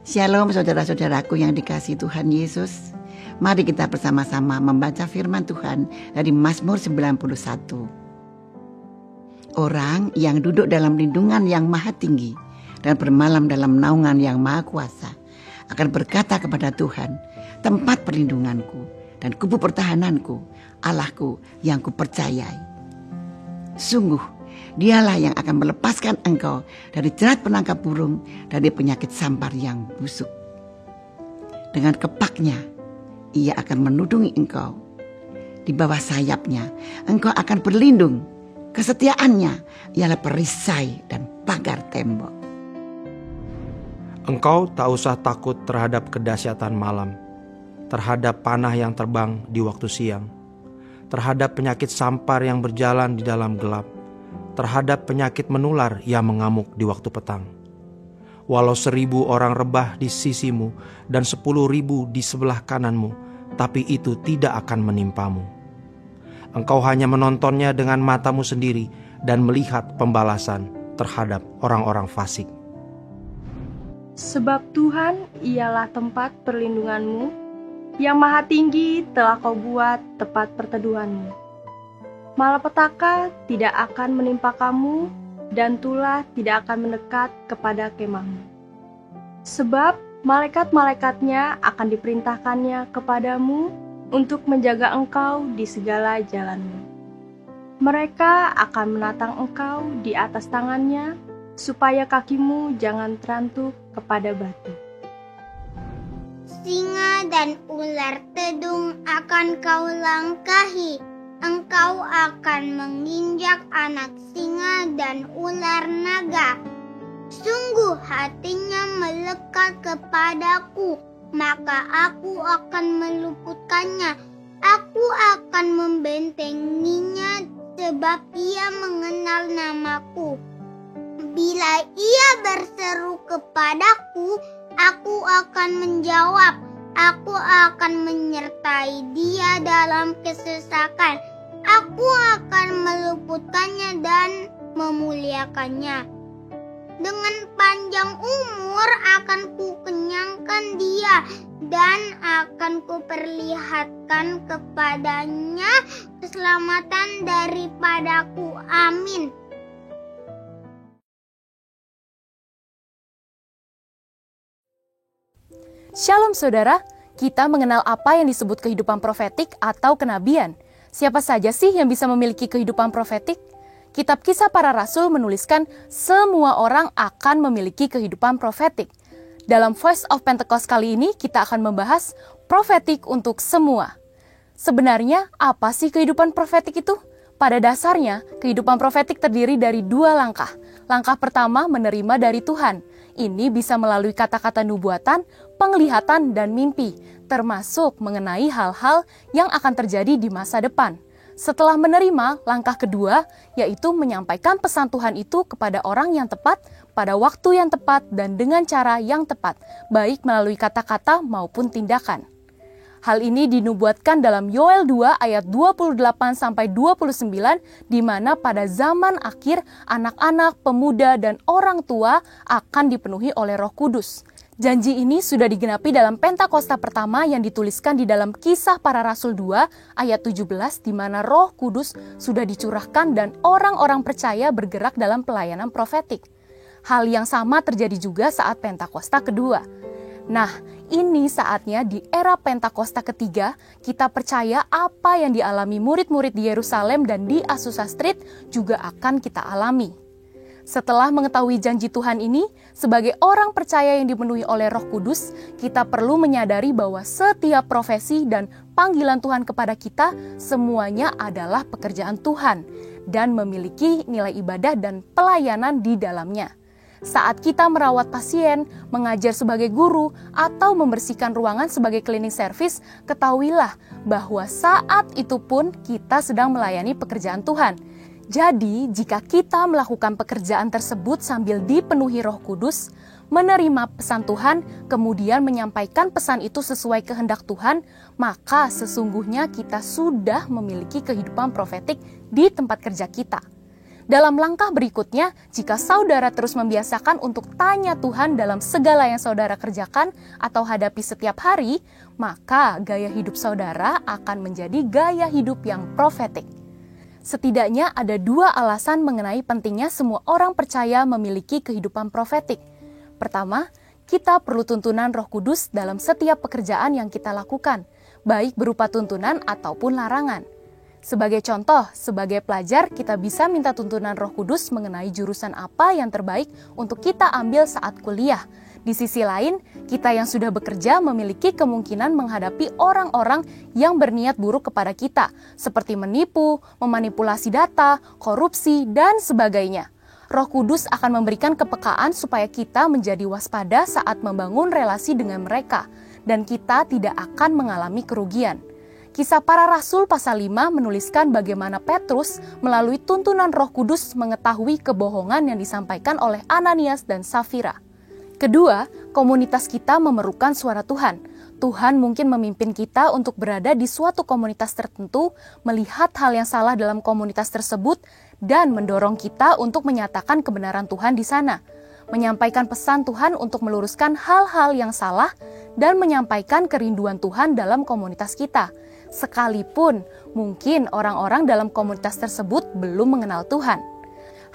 Shalom saudara-saudaraku yang dikasihi Tuhan Yesus. Mari kita bersama-sama membaca firman Tuhan dari Mazmur 91. Orang yang duduk dalam lindungan yang maha tinggi dan bermalam dalam naungan yang maha kuasa akan berkata kepada Tuhan, tempat perlindunganku dan kubu pertahananku, Allahku yang kupercayai. Sungguh Dialah yang akan melepaskan engkau dari jerat penangkap burung, dari penyakit sampar yang busuk. Dengan kepaknya, ia akan menudungi engkau. Di bawah sayapnya, engkau akan berlindung. Kesetiaannya ialah perisai dan pagar tembok. Engkau tak usah takut terhadap kedahsyatan malam, terhadap panah yang terbang di waktu siang, terhadap penyakit sampar yang berjalan di dalam gelap, terhadap penyakit menular yang mengamuk di waktu petang. Walau 1.000 orang rebah di sisimu dan 10.000 di sebelah kananmu, tapi itu tidak akan menimpamu. Engkau hanya menontonnya dengan matamu sendiri dan melihat pembalasan terhadap orang-orang fasik. Sebab Tuhan ialah tempat perlindunganmu, yang maha tinggi telah kau buat tempat perteduhanmu. Malapetaka tidak akan menimpa kamu, dan tulah tidak akan mendekat kepada kemahmu. Sebab malaikat-malaikatnya akan diperintahkannya kepadamu untuk menjaga engkau di segala jalanmu. Mereka akan menatang engkau di atas tangannya, supaya kakimu jangan terantuk kepada batu. Singa dan ular tedung akan kau langkahi. Engkau akan menginjak anak singa dan ular naga. Sungguh hatinya melekat kepadaku, maka aku akan meluputkannya. Aku akan membentenginya sebab ia mengenal namaku. Bila ia berseru kepadaku, aku akan menjawab. Aku akan menyertai dia dalam kesesakan. Aku akan meluputkannya dan memuliakannya. Dengan panjang umur akan kukenyangkan dia dan akan kuperlihatkan kepadanya keselamatan daripadaku. Amin. Shalom saudara, kita mengenal apa yang disebut kehidupan profetik atau kenabian. Siapa saja sih yang bisa memiliki kehidupan profetik? Kitab Kisah Para Rasul menuliskan semua orang akan memiliki kehidupan profetik. Dalam Voice of Pentecost kali ini kita akan membahas profetik untuk semua. Sebenarnya apa sih kehidupan profetik itu? Pada dasarnya, kehidupan profetik terdiri dari 2 langkah. Langkah pertama menerima dari Tuhan. Ini bisa melalui kata-kata nubuatan, penglihatan, dan mimpi, termasuk mengenai hal-hal yang akan terjadi di masa depan. Setelah menerima, langkah kedua yaitu menyampaikan pesan Tuhan itu kepada orang yang tepat, pada waktu yang tepat, dan dengan cara yang tepat, baik melalui kata-kata maupun tindakan. Hal ini dinubuatkan dalam Yoel 2 ayat 28-29, di mana pada zaman akhir anak-anak, pemuda, dan orang tua akan dipenuhi oleh Roh Kudus. Janji ini sudah digenapi dalam Pentakosta pertama yang dituliskan di dalam Kisah Para Rasul 2 ayat 17, di mana Roh Kudus sudah dicurahkan dan orang-orang percaya bergerak dalam pelayanan profetik. Hal yang sama terjadi juga saat Pentakosta kedua. Nah, ini saatnya di era Pentakosta ketiga, kita percaya apa yang dialami murid-murid di Yerusalem dan di Azusa Street juga akan kita alami. Setelah mengetahui janji Tuhan ini, sebagai orang percaya yang dipenuhi oleh Roh Kudus, kita perlu menyadari bahwa setiap profesi dan panggilan Tuhan kepada kita semuanya adalah pekerjaan Tuhan dan memiliki nilai ibadah dan pelayanan di dalamnya. Saat kita merawat pasien, mengajar sebagai guru, atau membersihkan ruangan sebagai cleaning service, ketahuilah bahwa saat itu pun kita sedang melayani pekerjaan Tuhan. Jadi, jika kita melakukan pekerjaan tersebut sambil dipenuhi Roh Kudus, menerima pesan Tuhan, kemudian menyampaikan pesan itu sesuai kehendak Tuhan, maka sesungguhnya kita sudah memiliki kehidupan profetik di tempat kerja kita. Dalam langkah berikutnya, jika saudara terus membiasakan untuk tanya Tuhan dalam segala yang saudara kerjakan atau hadapi setiap hari, maka gaya hidup saudara akan menjadi gaya hidup yang profetik. Setidaknya ada 2 alasan mengenai pentingnya semua orang percaya memiliki kehidupan profetik. Pertama, kita perlu tuntunan Roh Kudus dalam setiap pekerjaan yang kita lakukan, baik berupa tuntunan ataupun larangan. Sebagai contoh, sebagai pelajar kita bisa minta tuntunan Roh Kudus mengenai jurusan apa yang terbaik untuk kita ambil saat kuliah. Di sisi lain, kita yang sudah bekerja memiliki kemungkinan menghadapi orang-orang yang berniat buruk kepada kita, seperti menipu, memanipulasi data, korupsi, dan sebagainya. Roh Kudus akan memberikan kepekaan supaya kita menjadi waspada saat membangun relasi dengan mereka, dan kita tidak akan mengalami kerugian. Kisah Para Rasul pasal 5 menuliskan bagaimana Petrus melalui tuntunan Roh Kudus mengetahui kebohongan yang disampaikan oleh Ananias dan Safira. Kedua, komunitas kita memerlukan suara Tuhan. Tuhan mungkin memimpin kita untuk berada di suatu komunitas tertentu, melihat hal yang salah dalam komunitas tersebut, dan mendorong kita untuk menyatakan kebenaran Tuhan di sana. Menyampaikan pesan Tuhan untuk meluruskan hal-hal yang salah, dan menyampaikan kerinduan Tuhan dalam komunitas kita. Sekalipun mungkin orang-orang dalam komunitas tersebut belum mengenal Tuhan.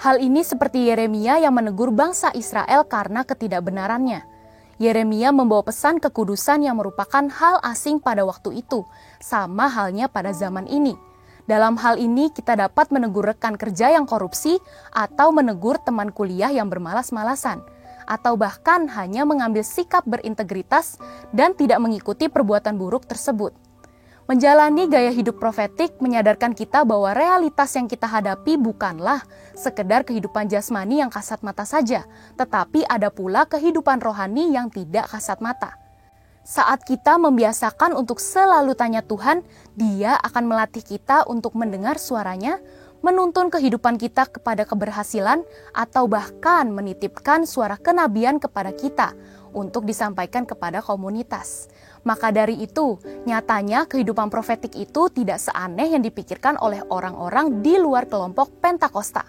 Hal ini seperti Yeremia yang menegur bangsa Israel karena ketidakbenarannya. Yeremia membawa pesan kekudusan yang merupakan hal asing pada waktu itu, sama halnya pada zaman ini. Dalam hal ini kita dapat menegur rekan kerja yang korupsi atau menegur teman kuliah yang bermalas-malasan, atau bahkan hanya mengambil sikap berintegritas dan tidak mengikuti perbuatan buruk tersebut. Menjalani gaya hidup profetik menyadarkan kita bahwa realitas yang kita hadapi bukanlah sekedar kehidupan jasmani yang kasat mata saja, tetapi ada pula kehidupan rohani yang tidak kasat mata. Saat kita membiasakan untuk selalu tanya Tuhan, Dia akan melatih kita untuk mendengar suaranya, menuntun kehidupan kita kepada keberhasilan, atau bahkan menitipkan suara kenabian kepada kita untuk disampaikan kepada komunitas. Maka dari itu, nyatanya kehidupan profetik itu tidak seaneh yang dipikirkan oleh orang-orang di luar kelompok Pentakosta.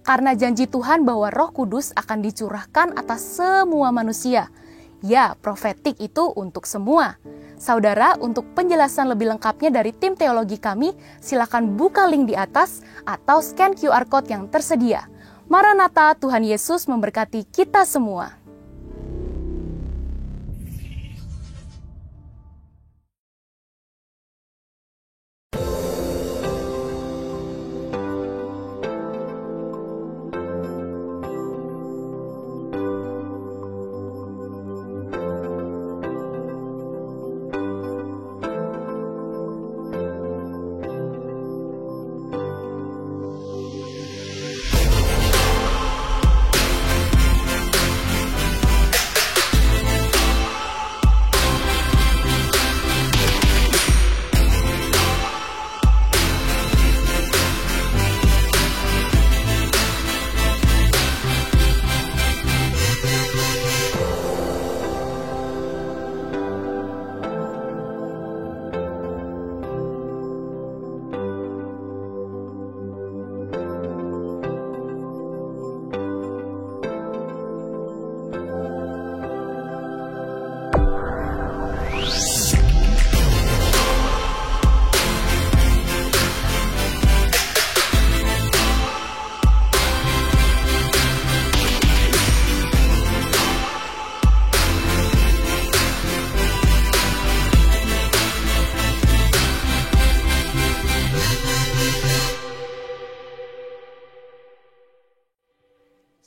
Karena janji Tuhan bahwa Roh Kudus akan dicurahkan atas semua manusia. Ya, profetik itu untuk semua. Saudara, untuk penjelasan lebih lengkapnya dari tim teologi kami, silakan buka link di atas atau scan QR Code yang tersedia. Maranatha, Tuhan Yesus memberkati kita semua.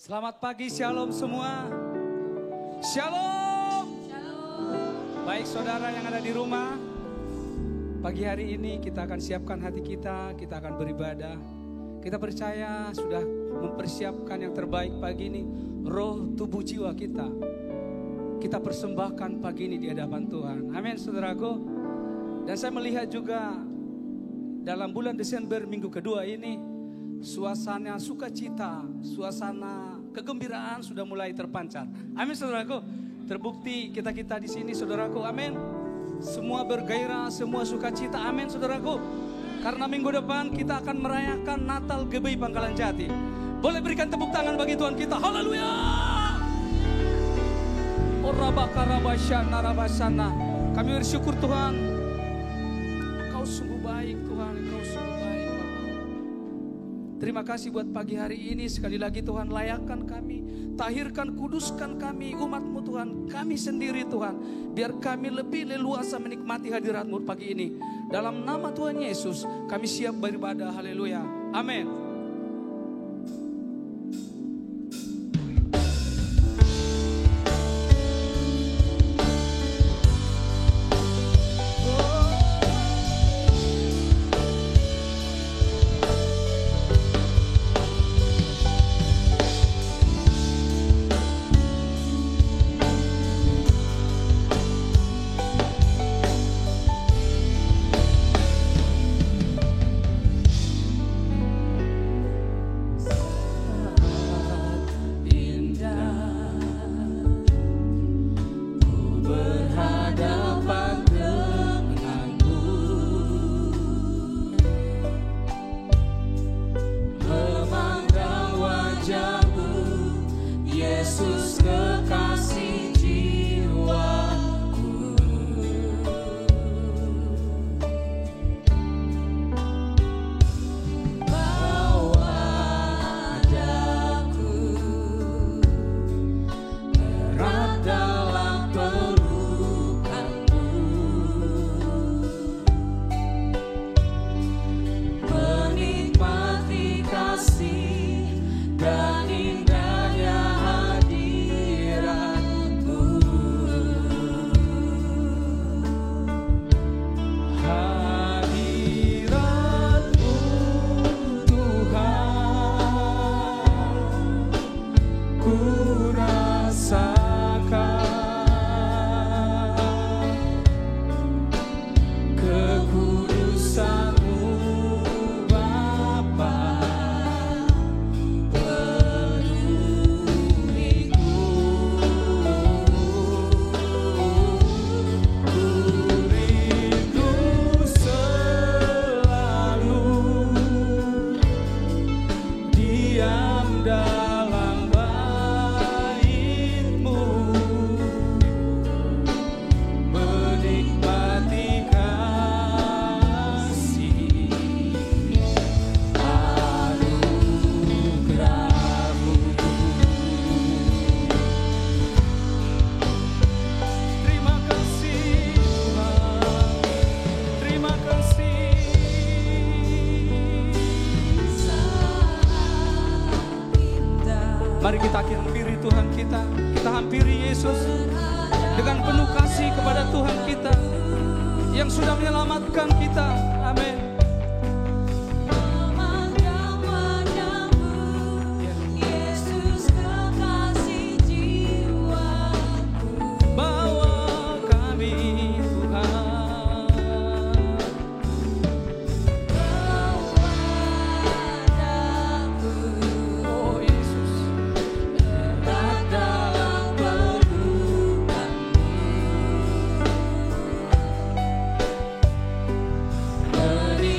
Selamat pagi, shalom semua. Shalom. Baik saudara yang ada di rumah, pagi hari ini kita akan siapkan hati kita akan beribadah. Kita percaya sudah mempersiapkan yang terbaik pagi ini. Roh, tubuh, jiwa kita persembahkan pagi ini di hadapan Tuhan. Amin saudaraku. Dan saya melihat juga dalam bulan Desember minggu kedua ini, suasana sukacita, suasana kegembiraan sudah mulai terpancar. Amin saudaraku. Terbukti kita di sini saudaraku. Amin. Semua bergairah, semua sukacita. Amin saudaraku. Karena minggu depan kita akan merayakan Natal GBI Pangkalan Jati. Boleh berikan tepuk tangan bagi Tuhan kita. Haleluya. Kami bersyukur Tuhan. Engkau sungguh baik Tuhan, Engkau sungguh baik Bapa. Terima kasih buat pagi hari ini. Sekali lagi Tuhan, layakkan kami, tahirkan, kuduskan kami, umat-Mu Tuhan, kami sendiri Tuhan. Biar kami lebih leluasa menikmati hadirat-Mu pagi ini. Dalam nama Tuhan Yesus kami siap beribadah. Haleluya. Amin. Mari kita hampiri Tuhan kita hampiri Yesus dengan penuh kasih kepada Tuhan kita yang sudah menyelamatkan kita. Amin. Beri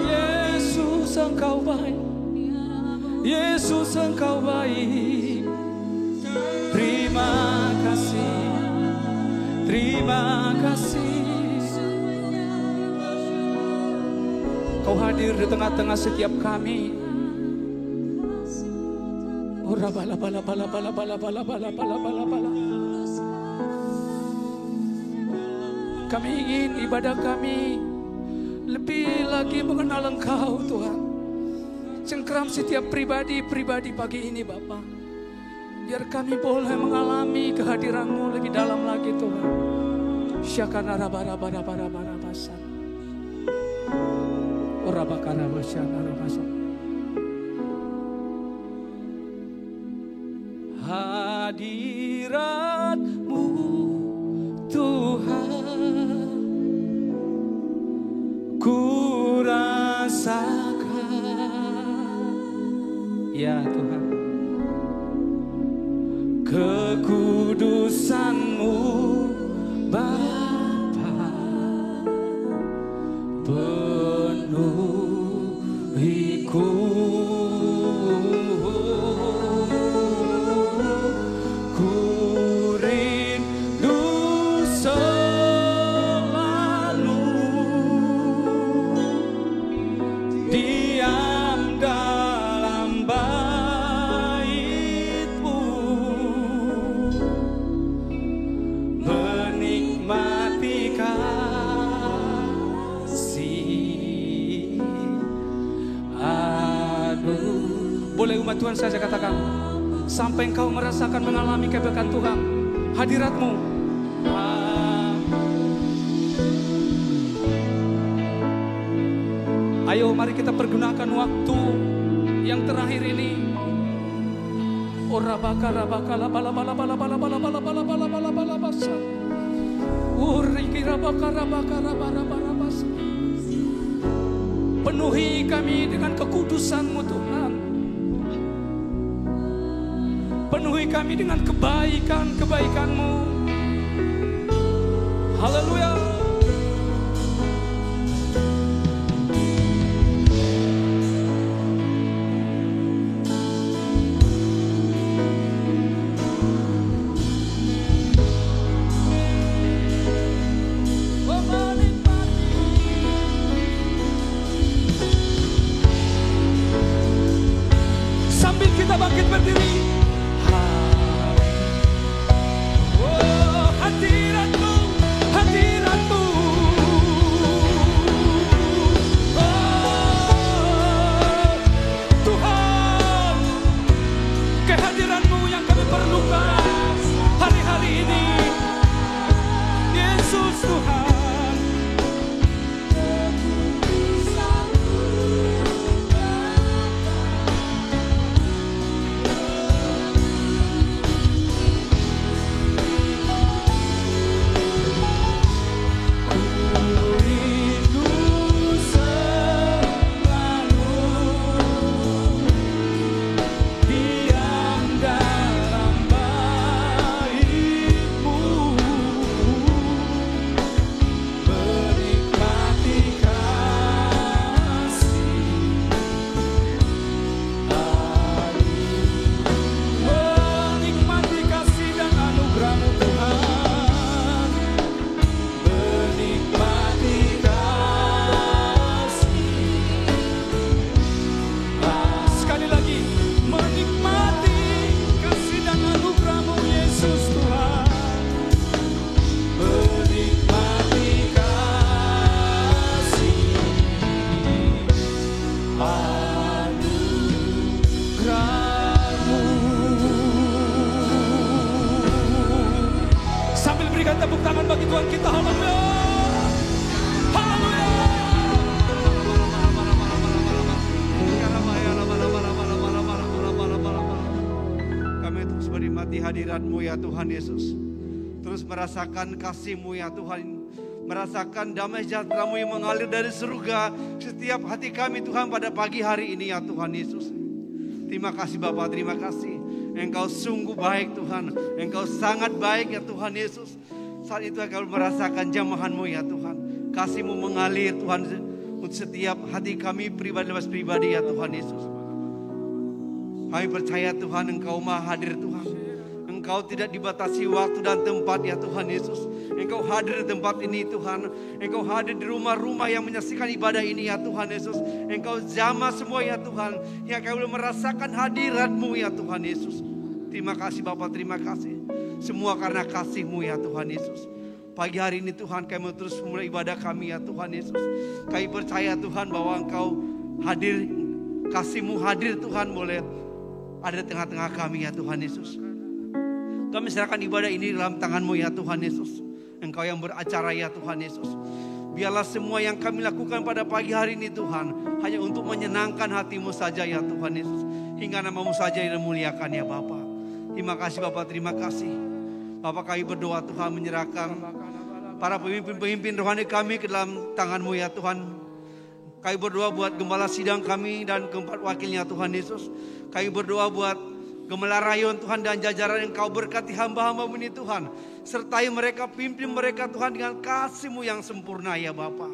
Yesus Engkau baik, Yesus Engkau baik. Terima kasih, terima kasih. Kau hadir di tengah-tengah setiap kami. Kami ingin ibadah kami lebih lagi mengenal Engkau, Tuhan. Cengkeram setiap pribadi-pribadi pagi ini, Bapa. Biar kami boleh mengalami kehadiran-Mu lebih dalam lagi, Tuhan. Syakana rabarabarabarabasan. Orabakana masyana rabasan. Hadirat-Mu, Tuhan, ku rasakan. Ya Tuhan, kekudusan-Mu Bapa penuhiku. Ku rindu selalu diam dalam bait-Mu, menikmati kasih. Aduh, boleh umat Tuhan saja katakan, sampai engkau merasakan mengalami keberkatan Tuhan, hadirat-Mu. Ayo mari kita pergunakan waktu yang terakhir ini. Penuhi kami dengan kekudusan-Mu Tuhan. Penuhi kami dengan kebaikan-kebaikan-Mu. Haleluya. Sambil kita bangkit berdiri. Oh, hadirat-Mu, hadirat-Mu. Oh, Tuhan, kehadiran-Mu yang kami perlukan hari-hari ini. Yesus Tuhan. Berikan tepuk tangan bagi Tuhan kita. Haleluya. Haleluya. Kami terus menikmati hadirat-Mu ya Tuhan Yesus. Terus merasakan kasih-Mu ya Tuhan. merasakan damai sejahtera-Mu yang mengalir dari surga setiap hati kami Tuhan pada pagi hari ini ya Tuhan Yesus. Terima kasih Bapa, terima kasih. Engkau sungguh baik Tuhan, Engkau sangat baik ya Tuhan Yesus. Saat itu kami merasakan jamahan-Mu ya Tuhan. Kasih-Mu mengalir Tuhan untuk setiap hati kami pribadi ya Tuhan Yesus. Kami percaya Tuhan Engkau Maha hadir Tuhan. Engkau tidak dibatasi waktu dan tempat ya Tuhan Yesus. Engkau hadir di tempat ini Tuhan. Engkau hadir di rumah-rumah yang menyaksikan ibadah ini ya Tuhan Yesus. Engkau jamah semua ya Tuhan. Yang kami boleh merasakan hadirat-Mu ya Tuhan Yesus. Terima kasih Bapa, terima kasih. Semua karena kasih-Mu ya Tuhan Yesus. Pagi hari ini Tuhan kami terus mulai ibadah kami ya Tuhan Yesus. Kami percaya Tuhan bahwa Engkau hadir. Kasih-Mu hadir Tuhan boleh ada di tengah-tengah kami ya Tuhan Yesus. Kami serahkan ibadah ini dalam tangan-Mu ya Tuhan Yesus. Engkau yang beracara ya Tuhan Yesus. Biarlah semua yang kami lakukan pada pagi hari ini Tuhan hanya untuk menyenangkan hati-Mu saja ya Tuhan Yesus. Hingga nama-Mu saja yang dimuliakan ya Bapa. Terima kasih Bapa, terima kasih. Bapa kami berdoa Tuhan menyerahkan para pemimpin-pemimpin rohani kami ke dalam tangan-Mu ya Tuhan. Kami berdoa buat gembala sidang kami dan keempat wakilnya Tuhan Yesus. Kami berdoa buat Gembala Rayon Tuhan dan jajaran Engkau berkati hamba-hamba-Mu ini Tuhan. Sertai mereka, pimpin mereka Tuhan dengan kasih-Mu yang sempurna ya Bapa.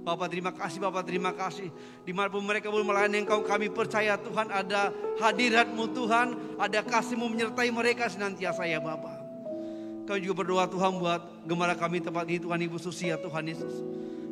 Bapa terima kasih, Bapa terima kasih. Dimanapun mereka boleh melayani Engkau, kami percaya Tuhan ada hadirat-Mu Tuhan. Ada kasih-Mu menyertai mereka senantiasa ya Bapa. Kami juga berdoa Tuhan buat gembala kami tempat ini Tuhan Ibu Susi ya Tuhan Yesus.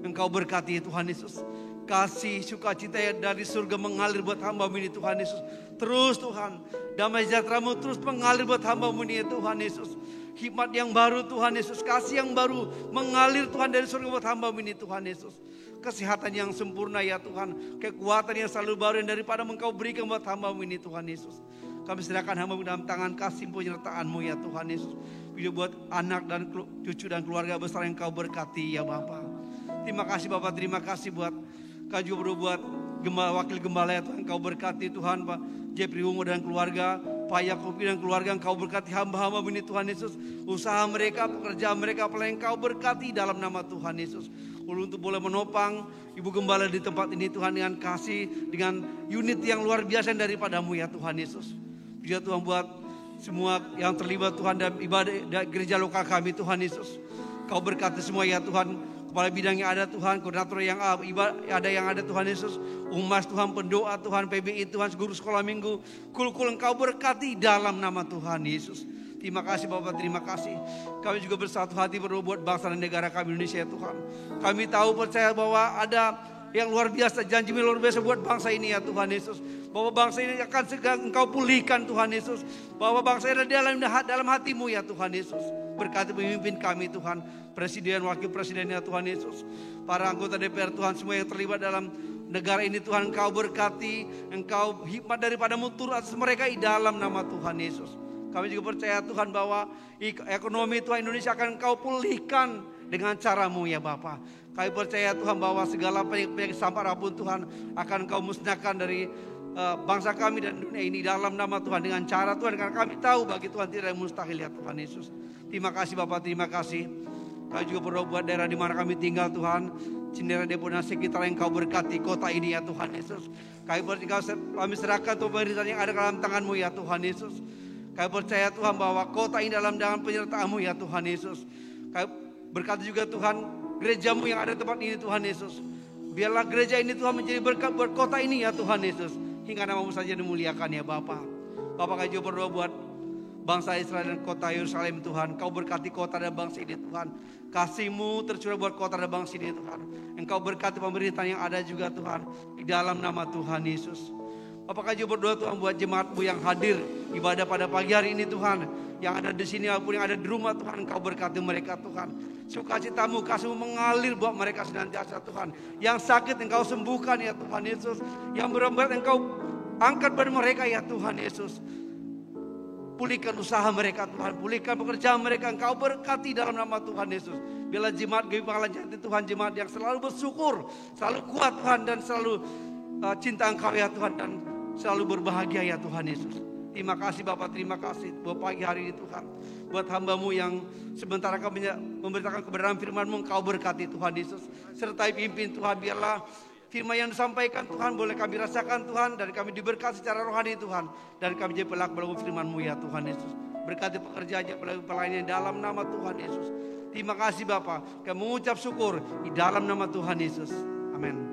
Engkau berkati Tuhan Yesus. Kasih sukacita dari surga mengalir buat hamba-Mu ini Tuhan Yesus. Terus Tuhan, damai sejahtera-Mu terus mengalir buat hamba-Mu ini Tuhan Yesus. Hikmat yang baru Tuhan Yesus, kasih yang baru mengalir Tuhan dari surga buat hamba-Mu ini Tuhan Yesus. Kesehatan yang sempurna ya Tuhan, kekuatan yang selalu baru yang daripada Engkau berikan buat hamba-Mu ini Tuhan Yesus. Kami serahkan hamba-Mu dalam tangan kasih penyertaan-Mu ya Tuhan Yesus. Bila buat anak dan cucu dan keluarga besar yang Engkau berkati ya Bapa. Terima kasih Bapa, terima kasih buat Kau juga berbuat wakil gembala ya Tuhan. Engkau berkati Tuhan Pak Jepri Ungu dan keluarga, Pak Yakobi dan keluarga. Engkau berkati hamba-hamba ini Tuhan Yesus. Usaha mereka, pekerjaan mereka, apalagi Engkau berkati dalam nama Tuhan Yesus. Untuk boleh menopang Ibu Gembala di tempat ini Tuhan dengan kasih, dengan unit yang luar biasa daripada-Mu ya Tuhan Yesus. Biar Tuhan buat semua yang terlibat Tuhan dalam ibadah gereja lokal kami Tuhan Yesus. Kau berkati semua ya Tuhan. Kepala bidang yang ada Tuhan, koordinator yang ada Tuhan Yesus, umas Tuhan, pendoa Tuhan, PBI Tuhan, guru sekolah minggu, kul-kul Engkau berkati dalam nama Tuhan Yesus. Terima kasih Bapak, terima kasih. Kami juga bersatu hati berdoa buat bangsa dan negara kami Indonesia ya Tuhan. Kami tahu percaya bahwa ada yang luar biasa, janji luar biasa buat bangsa ini ya Tuhan Yesus. Bahwa bangsa ini akan segera Engkau pulihkan Tuhan Yesus. Bahwa bangsa ini ada dalam hati-Mu ya Tuhan Yesus. Berkati pemimpin kami Tuhan, presiden, wakil presiden ya Tuhan Yesus. Para anggota DPR Tuhan, semua yang terlibat dalam negara ini Tuhan, Engkau berkati, Engkau hikmat daripada-Mu turun atas mereka di dalam nama Tuhan Yesus. Kami juga percaya Tuhan bahwa ekonomi Tuhan Indonesia akan Engkau pulihkan dengan cara-Mu ya Bapa. Kami percaya Tuhan bahwa segala penyakit sampar apapun Tuhan akan Engkau musnahkan dari bangsa kami dan dunia ini dalam nama Tuhan dengan cara Tuhan, karena kami tahu bagi Tuhan tidak ada yang mustahil ya Tuhan Yesus. Terima kasih Bapak, terima kasih. Kami juga berdoa buat daerah di mana kami tinggal Tuhan, Cinere, Depok dan sekitar yang Kau berkati kota ini ya Tuhan Yesus. Kami serahkan Tuhan pemerintahan yang ada dalam tangan-Mu ya Tuhan Yesus. Kami percaya Tuhan bahwa kota ini dalam penyertaan-Mu ya Tuhan Yesus. Kami berkati juga Tuhan gereja-Mu yang ada di tempat ini Tuhan Yesus. Biarlah gereja ini Tuhan menjadi berkat buat kota ini ya Tuhan Yesus. Hingga nama-Mu saja dimuliakan ya Bapa. Bapak kami juga berdoa buat bangsa Israel dan kota Yerusalem Tuhan. Kau berkati kota dan bangsa ini Tuhan. Kasih-Mu tercurah buat kota dan bangsa ini Tuhan. Engkau berkati pemerintahan yang ada juga Tuhan. Di dalam nama Tuhan Yesus. Apakah juga berdoa Tuhan buat jemaat-Mu yang hadir ibadah pada pagi hari ini Tuhan. Yang ada di sini maupun yang ada di rumah Tuhan. Engkau berkati mereka Tuhan. Sukacita-Mu, kasih-Mu mengalir buat mereka senantiasa Tuhan. Yang sakit Engkau sembuhkan ya Tuhan Yesus. Yang berat Engkau angkat pada mereka ya Tuhan Yesus. Pulihkan usaha mereka Tuhan, pulihkan pekerjaan mereka, Engkau berkati dalam nama Tuhan Yesus. Biarlah jemaat Gereja Pangkalan Jati Tuhan, jemaat yang selalu bersyukur, selalu kuat Tuhan dan selalu cinta Engkau ya Tuhan dan selalu berbahagia ya Tuhan Yesus. Terima kasih Bapak, terima kasih buat pagi hari ini Tuhan. Buat hamba-Mu yang sementara kami memberitakan kebenaran firman-Mu, Engkau berkati Tuhan Yesus. Sertai pimpin Tuhan, biarlah firman yang disampaikan Tuhan boleh kami rasakan Tuhan. Dan kami diberkati secara rohani Tuhan. Dan kami jadi pelaku firman-Mu ya Tuhan Yesus. Berkati pekerjaannya, pelayanan dalam nama Tuhan Yesus. Terima kasih Bapak, kami mengucap syukur di dalam nama Tuhan Yesus. Amin.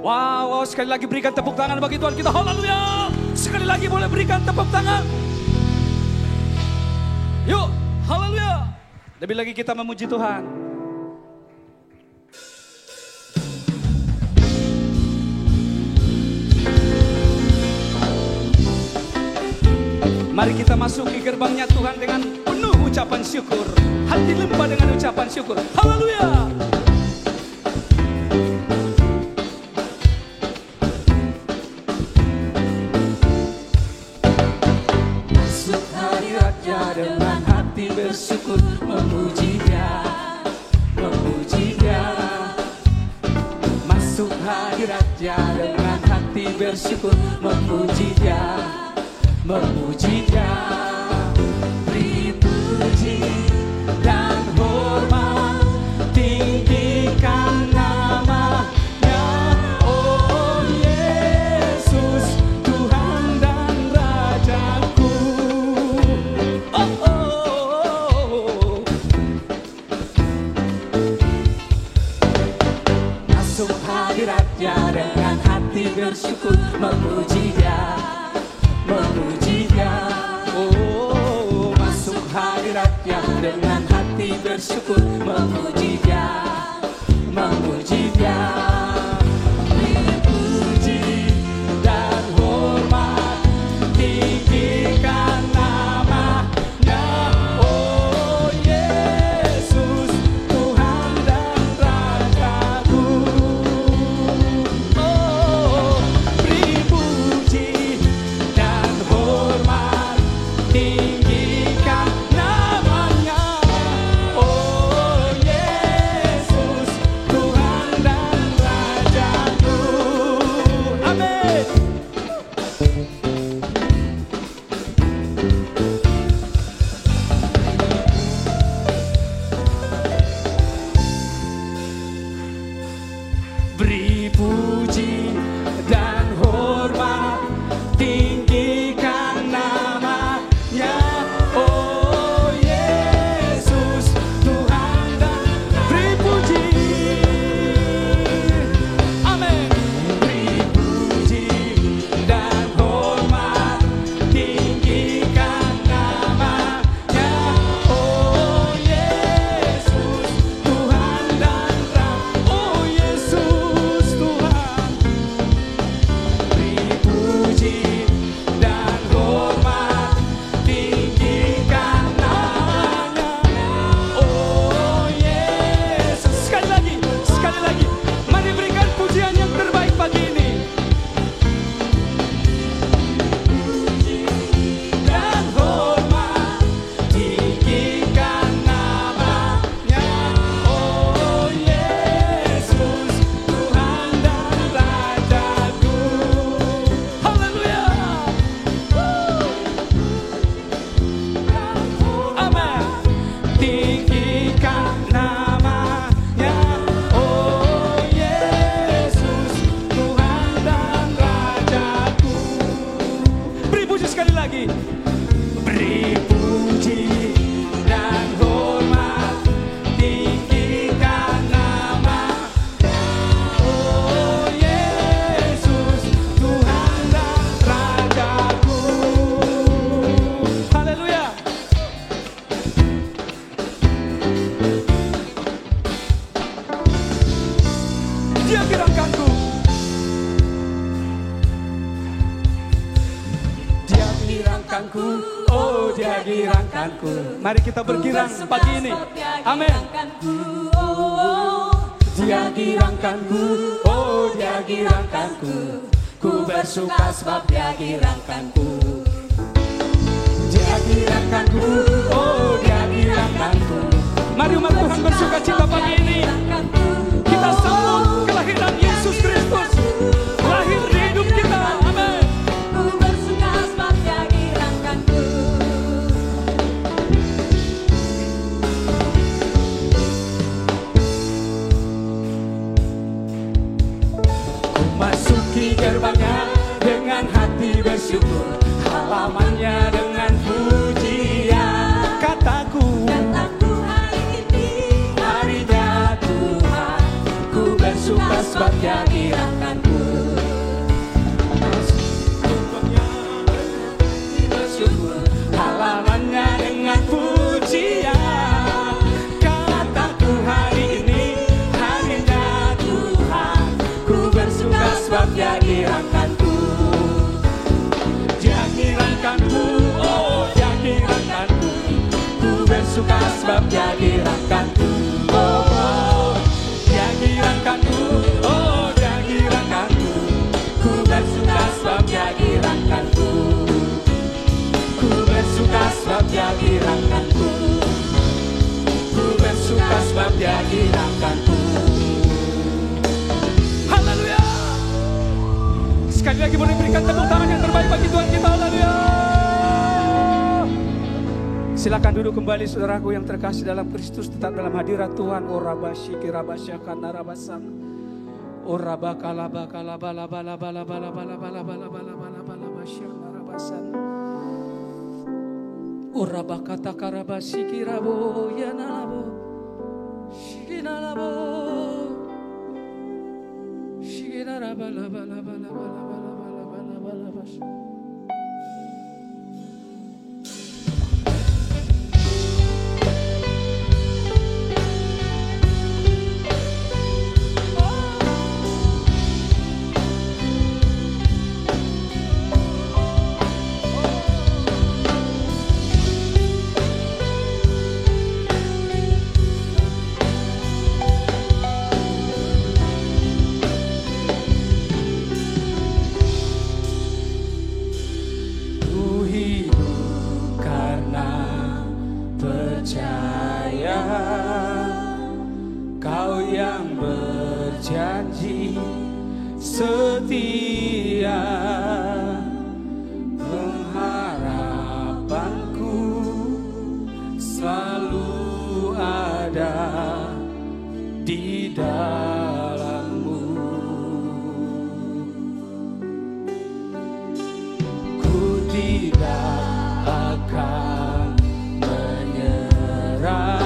Wow, sekali lagi berikan tepuk tangan bagi Tuhan kita. Haleluya. Sekali lagi boleh berikan tepuk tangan. Yuk, haleluya. Lebih lagi kita memuji Tuhan. Mari kita masuk ke gerbangnya Tuhan dengan penuh ucapan syukur. Hati limpah dengan ucapan syukur. Haleluya. Masuk hadiratnya dengan hati bersyukur, memuji Dia, memuji Dia. Masuk hadiratnya dengan hati bersyukur, memuji Dia, memuji Dia. Beri puji dan hormat, tinggikan nama-Nya. Oh Yesus, Tuhan dan Rajaku. Oh, oh, oh. Masuk hadiratnya dengan hati bersyukur, memuji Dia, memuji Dia. Oh, masuk hadiratnya dengan hati bersyukur, memuji Dia, memuji Dia. Beri puji dan hormat, tinggikan nama-Nya. Oh Yesus, Tuhan dan Rajaku. Oh, beri puji dan hormat, tinggikan nama-Nya. Oh Yesus, Tuhan dan Rajaku. Amin. Beri puji dan hormat, tinggikan nama-Nya. Oh Yesus, Tuhan dan beri puji. Amin. Beri puji dan hormat, tinggikan nama-Nya. Oh Yesus, Tuhan dan oh Yesus Tuhan. Beri puji dan hormat, tinggikan nama-Nya. Oh Yesus. Sekali lagi, sekali lagi. Mari berikan pujian yang terbaik pagi ini. Puji dan hormat, tinggikan nama-Nya. Oh Yesus, Tuhan dan Rajaku. Haleluya. Amin. Tinggikan nama-Nya. Oh Yesus, Tuhan dan Rajaku. Beri puji sekali lagi. Beri puji dan hormat, tinggikan nama-Nya. Oh Yesus, Tuhan dan Rajaku. Haleluya. Dia girangkanku. Dia girangkanku. Oh, Dia girangkanku. Mari kita bergirang pagi ini. Amin. Dia girangkanku. Oh, Dia girangkanku. Ku bersuka sebab Dia girangkanku. Dia girangkanku. Oh, Dia girangkanku. Mari umat Tuhan bersuka cita pagi ini. Kita sambut kelahiran Yesus Kristus. Lahir di hidup kita. Amin. bersyukur, halamannya dengan pujian. Kataku hari ini harinya Tuhan, ku bersuka sebab Dia dirahkanku. Bersyukur, halamannya dengan pujian. Kataku hari ini harinya Tuhan, ku bersuka sebab Dia dirahkanku. Dia dirahkanku, oh Dia dirahkanku, ku bersuka sebab Dia dirahkanku. Oh, Dia dirahkanku, oh Dia dirahkanku, ku bersuka sebab Dia dirahkanku. Ku bersuka sebab Dia dirahkanku, ku bersuka sebab Dia dirahkanku. Haleluya. Sekali lagi boleh berikan tepuk tangan yang terbaik bagi Tuhan kita. Haleluya. Silakan duduk kembali saudaraku yang terkasih dalam Kristus, tetap dalam hadirat Tuhan. Orabashi kirabasyakan narabasang. Orabakalabakalabalabalabalabalabalabalabalabalabalabalabalabasyak narabasan. Orabakata karabasi kirabo yanalabo shiginalabo shiginarabalabalabalabalabalabalabalabalabalabas. Setia pengharapanku selalu ada di dalam-Mu. Ku tidak akan menyerah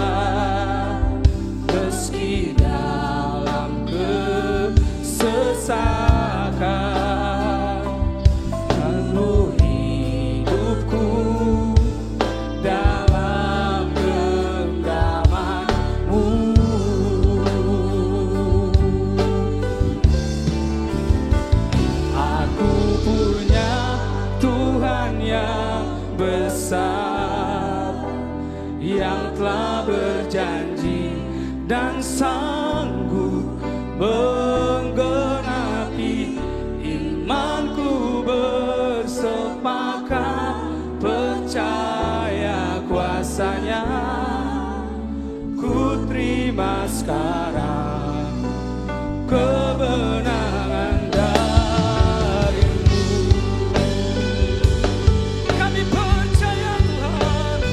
meski dalam kesesakan. Penuh hidupku dalam genggaman-Mu. Aku punya Tuhan yang besar, yang telah berjanji dan sanggup menggenapi imanku. Bersepakat percaya kuasa-Nya, ku terima sekarang kebenangan dari-Mu. Kami percaya Tuhan,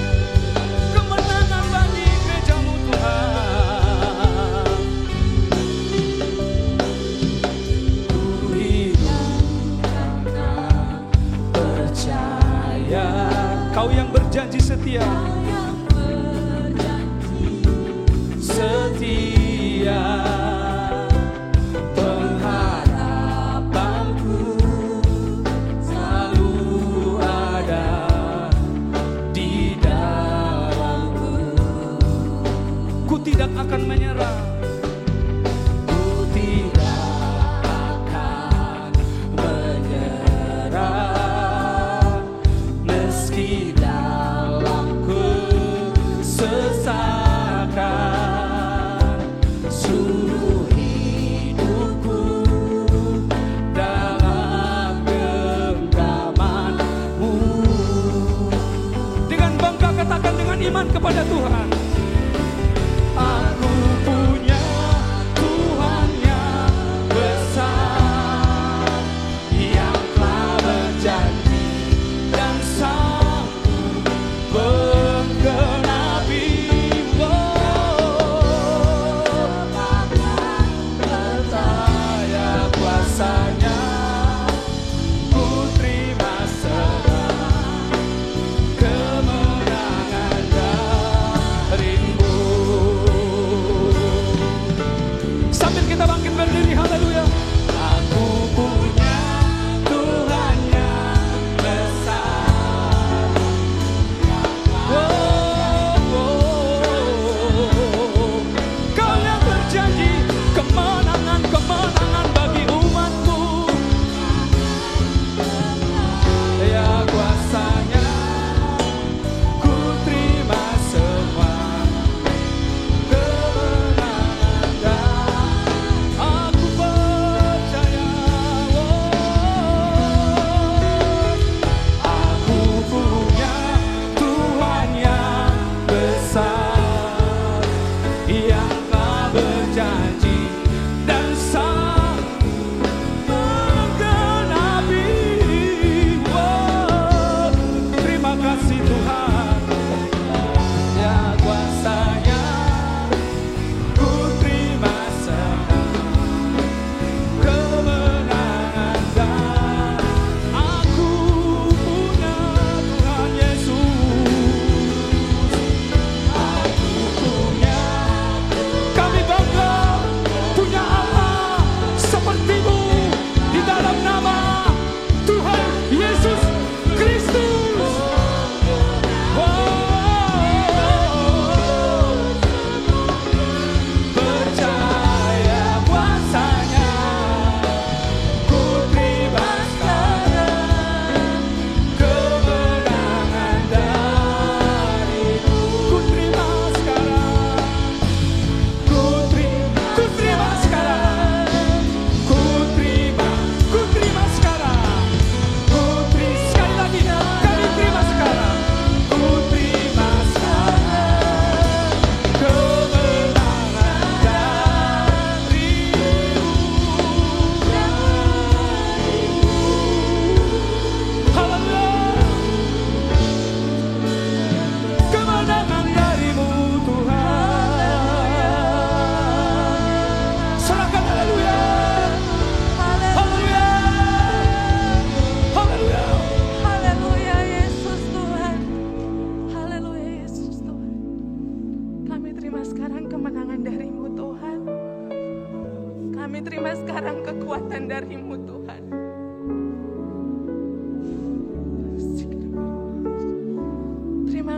kemenangan bagi gereja-Mu Tuhan. Ku hidup karena percaya Kau yang berjanji setia, setia. Pengharapanku selalu ada di dalam-Mu. Ku tidak akan menyerah, ku tidak akan menyerah meski dalam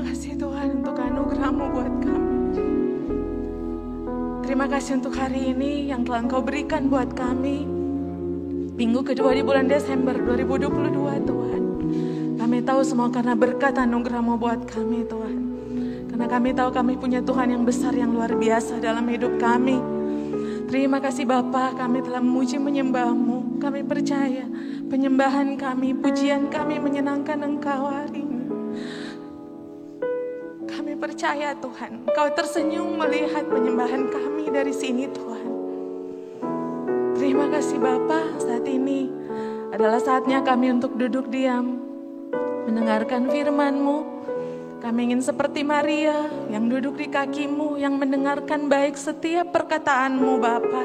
kasih Tuhan untuk anugerah-Mu buat kami. Terima kasih untuk hari ini yang telah Engkau berikan buat kami. Minggu kedua di bulan Desember 2022 Tuhan. Kami tahu semua karena berkat anugerah-Mu buat kami Tuhan. Karena kami tahu kami punya Tuhan yang besar, yang luar biasa dalam hidup kami. Terima kasih Bapa, kami telah memuji menyembah-Mu. Kami percaya penyembahan kami, pujian kami menyenangkan Engkau hari ini. Kami percaya Tuhan, Engkau tersenyum melihat penyembahan kami dari sini Tuhan. Terima kasih Bapa, saat ini adalah saatnya kami untuk duduk diam, mendengarkan firman-Mu. Kami ingin seperti Maria yang duduk di kaki-Mu, yang mendengarkan baik setiap perkataan-Mu Bapa.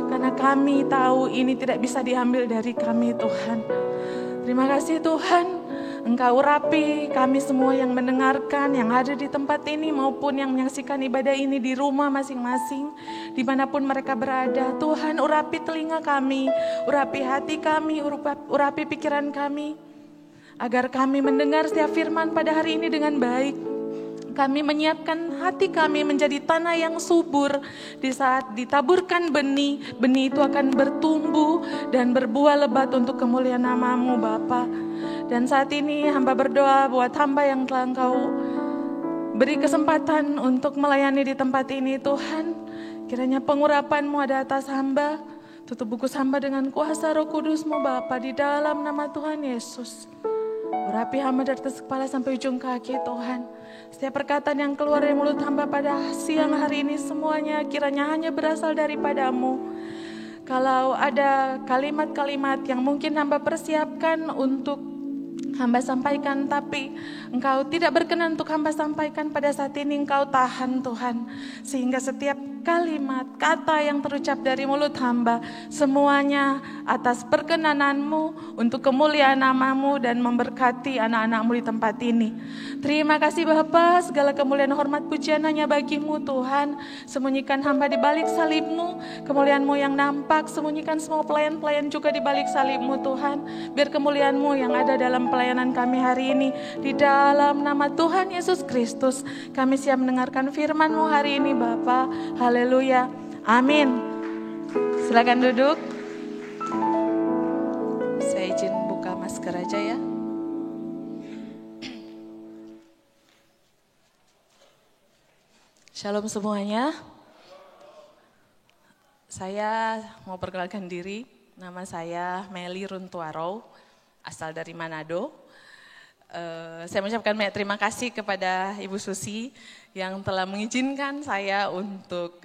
Karena kami tahu ini tidak bisa diambil dari kami Tuhan. Terima kasih Tuhan, Engkau urapi kami semua yang mendengarkan, yang ada di tempat ini maupun yang menyaksikan ibadah ini di rumah masing-masing, dimanapun mereka berada. Tuhan urapi telinga kami, urapi hati kami, urapi pikiran kami, agar kami mendengar setiap firman pada hari ini dengan baik. Kami menyiapkan hati kami menjadi tanah yang subur. Di saat ditaburkan benih, benih itu akan bertumbuh dan berbuah lebat untuk kemuliaan nama-Mu Bapa. Dan saat ini hamba berdoa buat hamba yang telah Engkau beri kesempatan untuk melayani di tempat ini Tuhan. Kiranya pengurapan-Mu ada atas hamba. Tutup buku hamba dengan kuasa Roh Kudus-Mu Bapa, di dalam nama Tuhan Yesus. Urapi hamba dari atas kepala sampai ujung kaki Tuhan. Setiap perkataan yang keluar dari mulut hamba pada siang hari ini semuanya kiranya hanya berasal daripada-Mu. Kalau ada kalimat-kalimat yang mungkin hamba persiapkan untuk hamba sampaikan, tapi Engkau tidak berkenan untuk hamba sampaikan pada saat ini, Engkau tahan Tuhan. Sehingga setiap kalimat, kata yang terucap dari mulut hamba, semuanya atas perkenanan-Mu, untuk kemuliaan nama-Mu dan memberkati anak-anak-Mu di tempat ini. Terima kasih Bapa, segala kemuliaan hormat pujian hanya bagi-Mu Tuhan. Sembunyikan hamba di balik salib-Mu, kemuliaan-Mu yang nampak, sembunyikan semua pelayan-pelayan juga di balik salib-Mu Tuhan. Biar kemuliaan-Mu yang ada dalam pelayanan kami hari ini, di dalam nama Tuhan Yesus Kristus, kami siap mendengarkan firman-Mu hari ini Bapa. Haleluya, amin. Silakan duduk. Saya izin buka masker aja ya. Shalom semuanya. Saya mau perkenalkan diri. Nama saya Meli Runtuaro, asal dari Manado. Saya mengucapkan banyak terima kasih kepada Ibu Susi yang telah mengizinkan saya untuk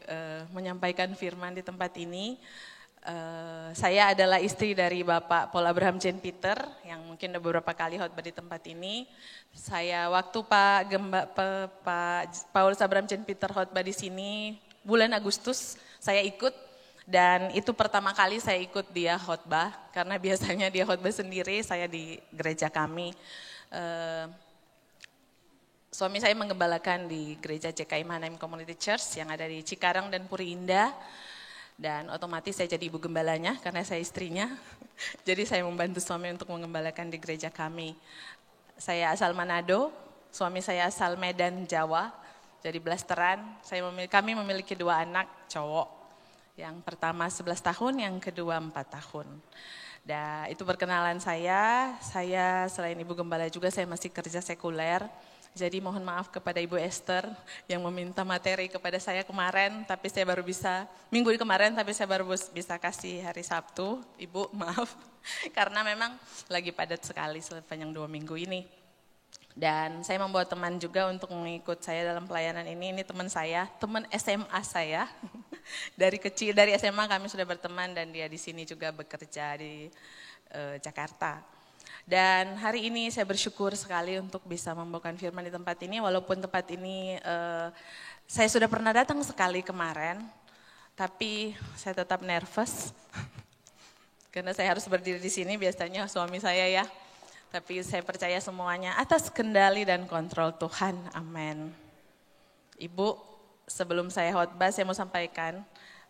menyampaikan firman di tempat ini. Saya adalah istri dari Bapak Paul Abraham Jane Peter yang mungkin udah beberapa kali khotbah di tempat ini. Saya waktu Pak Paul Abraham Jane Peter khotbah di sini bulan Agustus saya ikut, dan itu pertama kali saya ikut dia khotbah karena biasanya dia khotbah sendiri, saya di gereja kami. Suami saya menggembalakan di gereja CKI Mannheim Community Church yang ada di Cikarang dan Puri Indah. Dan otomatis saya jadi ibu gembalanya karena saya istrinya. Jadi saya membantu suami untuk menggembalakan di gereja kami. Saya asal Manado, suami saya asal Medan, Jawa. Jadi blasteran, kami memiliki 2 anak cowok. Yang pertama 11 tahun, yang kedua 4 tahun. Dan itu perkenalan saya selain ibu gembala juga saya masih kerja sekuler. Jadi mohon maaf kepada Ibu Esther yang meminta materi kepada saya kemarin, tapi saya baru bisa, minggu kemarin tapi saya baru bisa kasih hari Sabtu. Ibu maaf, karena memang lagi padat sekali sepanjang 2 minggu ini. Dan saya membawa teman juga untuk mengikut saya dalam pelayanan ini teman saya, teman SMA saya. Dari kecil, dari SMA kami sudah berteman dan dia di sini juga bekerja di Jakarta. Dan hari ini saya bersyukur sekali untuk bisa membawakan firman di tempat ini, walaupun tempat ini saya sudah pernah datang sekali kemarin, tapi saya tetap nervous karena saya harus berdiri di sini, biasanya suami saya ya. Tapi saya percaya semuanya atas kendali dan kontrol Tuhan, amin. Ibu, sebelum saya khotbah saya mau sampaikan,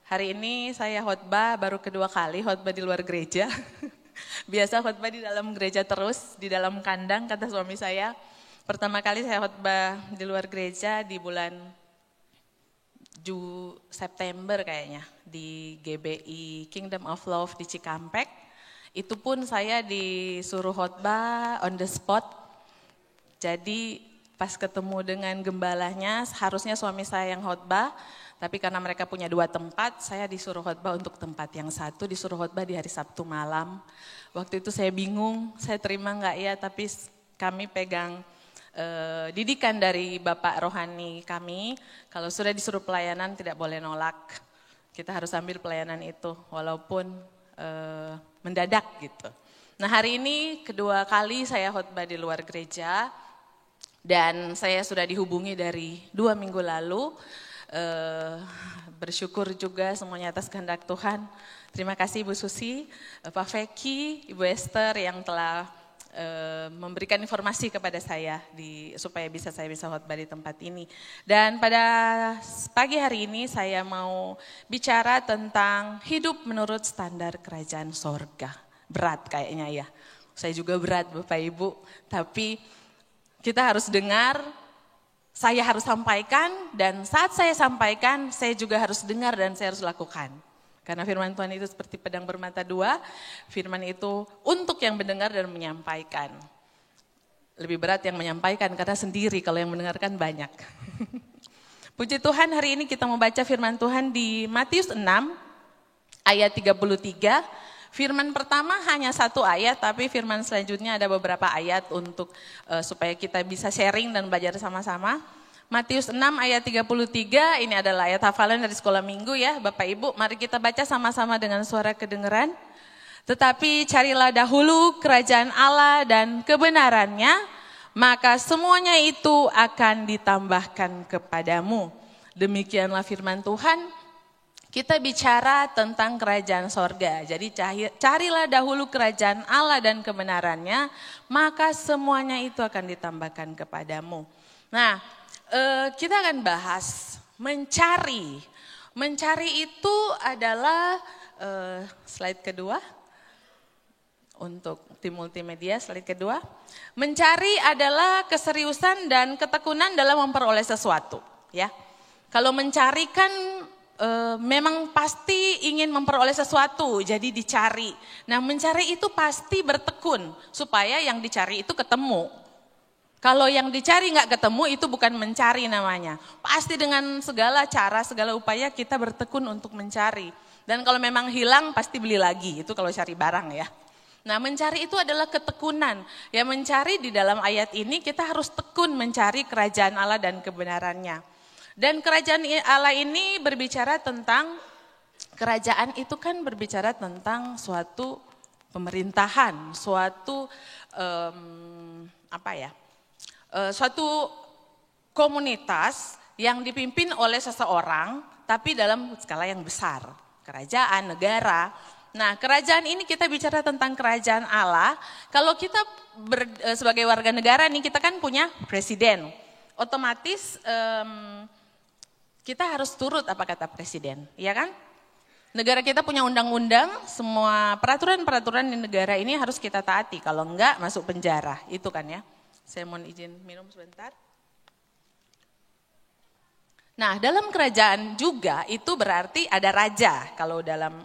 hari ini saya khotbah baru kedua kali khotbah di luar gereja. Biasa khotbah di dalam gereja terus, di dalam kandang kata suami saya. pertama kali saya khotbah di luar gereja di bulan September kayaknya di GBI Kingdom of Love di Cikampek. Itu pun saya disuruh khotbah on the spot. Jadi pas ketemu dengan gembalanya harusnya suami saya yang khotbah, tapi karena mereka punya 2 tempat, saya disuruh khotbah untuk tempat yang satu, disuruh khotbah di hari Sabtu malam. Waktu itu saya bingung, saya terima enggak ya, tapi kami pegang didikan dari Bapak Rohani kami, kalau sudah disuruh pelayanan tidak boleh nolak. Kita harus ambil pelayanan itu, walaupun mendadak gitu. Nah hari ini kedua kali saya khotbah di luar gereja, dan saya sudah dihubungi dari 2 minggu lalu. Bersyukur juga semuanya atas kehendak Tuhan. Terima kasih Ibu Susi, Pak Feki, Ibu Esther yang telah memberikan informasi kepada saya supaya saya bisa khotbah di tempat ini. Dan pada pagi hari ini saya mau bicara tentang hidup menurut standar kerajaan sorga. Berat kayaknya ya, saya juga berat Bapak Ibu, tapi kita harus dengar, saya harus sampaikan, dan saat saya sampaikan, saya juga harus dengar dan saya harus lakukan. Karena firman Tuhan itu seperti pedang bermata 2, firman itu untuk yang mendengar dan menyampaikan. Lebih berat yang menyampaikan karena sendiri, kalau yang mendengarkan banyak. Puji Tuhan, hari ini kita membaca firman Tuhan di Matius 6 ayat 33. Firman pertama hanya 1 ayat, tapi firman selanjutnya ada beberapa ayat untuk supaya kita bisa sharing dan belajar sama-sama. Matius 6 ayat 33, ini adalah ayat hafalan dari sekolah minggu ya Bapak Ibu. Mari kita baca sama-sama dengan suara kedengaran. Tetapi carilah dahulu kerajaan Allah dan kebenarannya, maka semuanya itu akan ditambahkan kepadamu. Demikianlah firman Tuhan. Kita bicara tentang kerajaan sorga, jadi carilah dahulu kerajaan Allah dan kebenarannya, maka semuanya itu akan ditambahkan kepadamu. Nah, kita akan bahas mencari. Mencari itu adalah, slide kedua, untuk tim multimedia, slide kedua. Mencari adalah keseriusan dan ketekunan dalam memperoleh sesuatu. Ya, kalau mencari kan memang pasti ingin memperoleh sesuatu, jadi dicari. Nah mencari itu pasti bertekun, supaya yang dicari itu ketemu. Kalau yang dicari nggak ketemu itu bukan mencari namanya. Pasti dengan segala cara, segala upaya kita bertekun untuk mencari. Dan kalau memang hilang pasti beli lagi, itu kalau cari barang ya. Nah mencari itu adalah ketekunan. Ya mencari di dalam ayat ini kita harus tekun mencari kerajaan Allah dan kebenarannya. Dan kerajaan Allah ini berbicara tentang, kerajaan itu kan berbicara tentang suatu pemerintahan, suatu suatu komunitas yang dipimpin oleh seseorang, tapi dalam skala yang besar, kerajaan, negara. Nah kerajaan ini kita bicara tentang kerajaan Allah, kalau kita sebagai warga negara nih kita kan punya presiden, otomatis kita harus turut apa kata presiden, ya kan? Negara kita punya undang-undang, semua peraturan-peraturan di negara ini harus kita taati, kalau enggak masuk penjara, itu kan ya. Saya mohon izin minum sebentar. Nah dalam kerajaan juga itu berarti ada raja, kalau dalam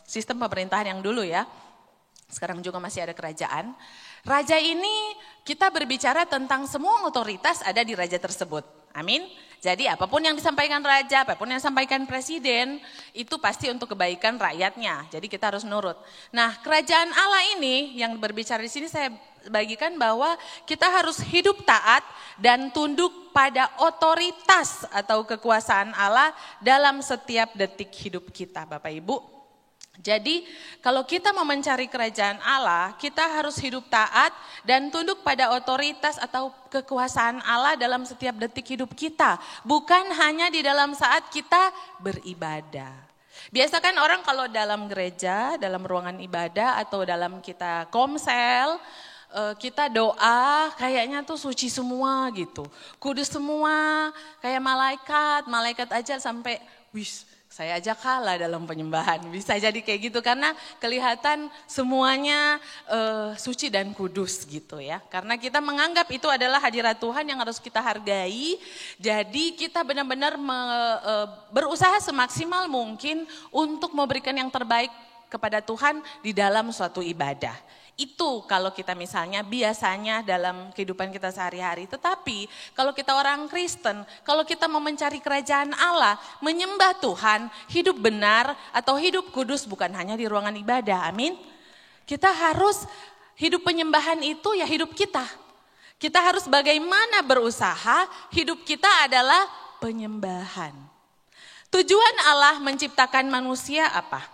sistem pemerintahan yang dulu ya, sekarang juga masih ada kerajaan. Raja ini kita berbicara tentang semua otoritas ada di raja tersebut, amin. Jadi apapun yang disampaikan raja, apapun yang disampaikan presiden, itu pasti untuk kebaikan rakyatnya. Jadi kita harus nurut. Nah kerajaan Allah ini yang berbicara di sini saya bagikan bahwa kita harus hidup taat dan tunduk pada otoritas atau kekuasaan Allah dalam setiap detik hidup kita Bapak Ibu. Jadi kalau kita mau mencari kerajaan Allah, kita harus hidup taat dan tunduk pada otoritas atau kekuasaan Allah dalam setiap detik hidup kita. Bukan hanya di dalam saat kita beribadah. Biasa kan orang kalau dalam gereja, dalam ruangan ibadah atau dalam kita komsel, kita doa kayaknya tuh suci semua gitu. Kudus semua, kayak malaikat aja sampai Saya aja kalah dalam penyembahan, bisa jadi kayak gitu karena kelihatan semuanya suci dan kudus gitu ya. Karena kita menganggap itu adalah hadirat Tuhan yang harus kita hargai, jadi kita benar-benar berusaha semaksimal mungkin untuk memberikan yang terbaik kepada Tuhan di dalam suatu ibadah. Itu kalau kita misalnya biasanya dalam kehidupan kita sehari-hari. Tetapi kalau kita orang Kristen, kalau kita mau mencari kerajaan Allah, menyembah Tuhan, hidup benar atau hidup kudus bukan hanya di ruangan ibadah, amin. Kita harus hidup penyembahan itu ya hidup kita. Kita harus bagaimana berusaha, hidup kita adalah penyembahan. Tujuan Allah menciptakan manusia apa?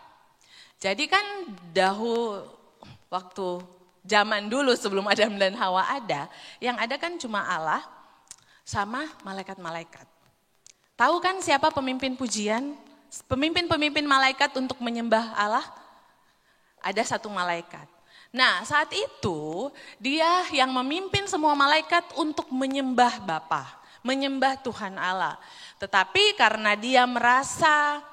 Jadi kan waktu zaman dulu sebelum Adam dan Hawa ada, yang ada kan cuma Allah sama malaikat-malaikat. Tahu kan siapa pemimpin pujian? Pemimpin-pemimpin malaikat untuk menyembah Allah? Ada satu malaikat. Nah saat itu dia yang memimpin semua malaikat untuk menyembah Bapa, menyembah Tuhan Allah. Tetapi karena dia merasa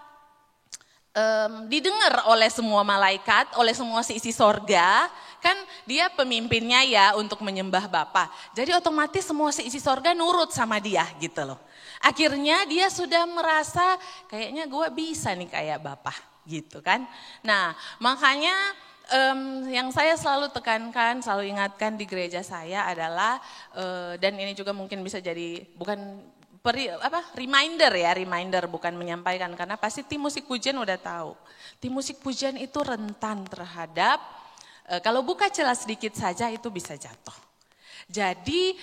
didengar oleh semua malaikat, oleh semua seisi sorga, kan dia pemimpinnya ya untuk menyembah Bapa. Jadi otomatis semua seisi sorga nurut sama dia gitu loh. Akhirnya dia sudah merasa kayaknya gue bisa nih kayak Bapa gitu kan. Nah makanya yang saya selalu tekankan, selalu ingatkan di gereja saya adalah, dan ini juga mungkin bisa jadi bukan reminder bukan menyampaikan, karena pasti tim musik pujian udah tahu. Tim musik pujian itu rentan terhadap kalau buka celah sedikit saja itu bisa jatuh. Jadi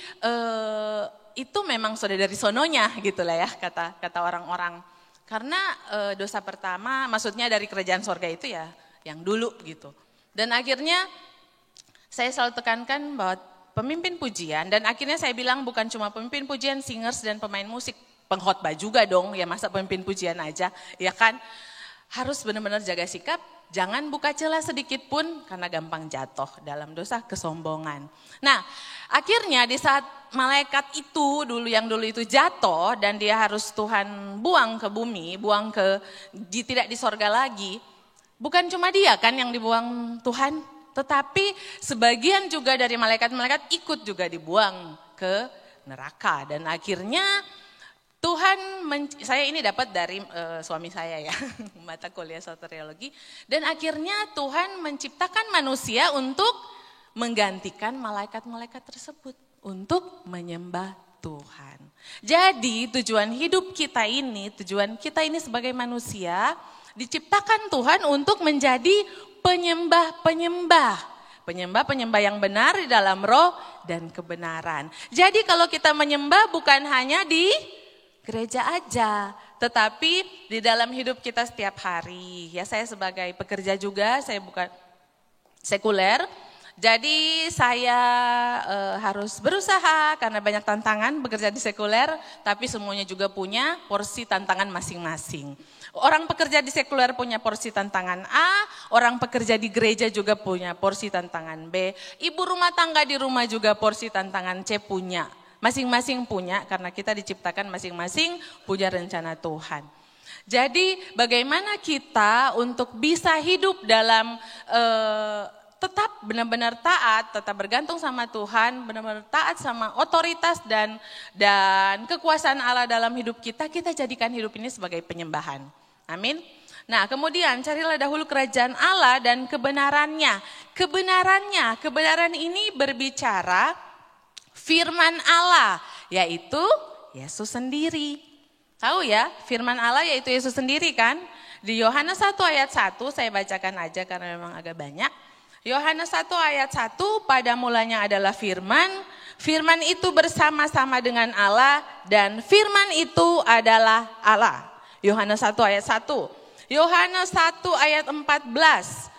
itu memang sudah dari sononya gitu lah ya kata orang-orang. Karena dosa pertama maksudnya dari kerajaan sorga itu ya yang dulu gitu. Dan akhirnya saya selalu tekankan bahwa pemimpin pujian, dan akhirnya saya bilang bukan cuma pemimpin pujian, singers dan pemain musik, pengkhotbah juga dong, ya masa pemimpin pujian aja, ya kan. Harus benar-benar jaga sikap, jangan buka celah sedikit pun karena gampang jatuh dalam dosa kesombongan. Nah akhirnya di saat malaikat itu yang dulu itu jatuh dan dia harus Tuhan buang ke bumi, tidak di sorga lagi, bukan cuma dia kan yang dibuang Tuhan, tetapi sebagian juga dari malaikat-malaikat ikut juga dibuang ke neraka. Dan akhirnya Tuhan, saya ini dapat dari suami saya ya, mata kuliah soteriologi. Dan akhirnya Tuhan menciptakan manusia untuk menggantikan malaikat-malaikat tersebut. Untuk menyembah Tuhan. Jadi tujuan kita ini sebagai manusia, diciptakan Tuhan untuk menjadi penyembah yang benar di dalam roh dan kebenaran. Jadi kalau kita menyembah bukan hanya di gereja aja, tetapi di dalam hidup kita setiap hari. Ya saya sebagai pekerja juga, saya bukan sekuler. Jadi saya harus berusaha karena banyak tantangan bekerja di sekuler, tapi semuanya juga punya porsi tantangan masing-masing. Orang pekerja di sekuler punya porsi tantangan A, orang pekerja di gereja juga punya porsi tantangan B, ibu rumah tangga di rumah juga porsi tantangan C punya. Masing-masing punya karena kita diciptakan masing-masing punya rencana Tuhan. Jadi bagaimana kita untuk bisa hidup dalam tetap benar-benar taat, tetap bergantung sama Tuhan, benar-benar taat sama otoritas dan kekuasaan Allah dalam hidup kita, kita jadikan hidup ini sebagai penyembahan. Amin. Nah kemudian carilah dahulu kerajaan Allah dan kebenarannya. Kebenaran ini berbicara firman Allah, yaitu Yesus sendiri. Tahu ya, firman Allah yaitu Yesus sendiri kan? Di Yohanes 1 ayat 1, saya bacakan aja karena memang agak banyak. Yohanes 1 ayat 1, pada mulanya adalah firman, firman itu bersama-sama dengan Allah dan firman itu adalah Allah. Yohanes 1 ayat 1. Yohanes 1 ayat 14.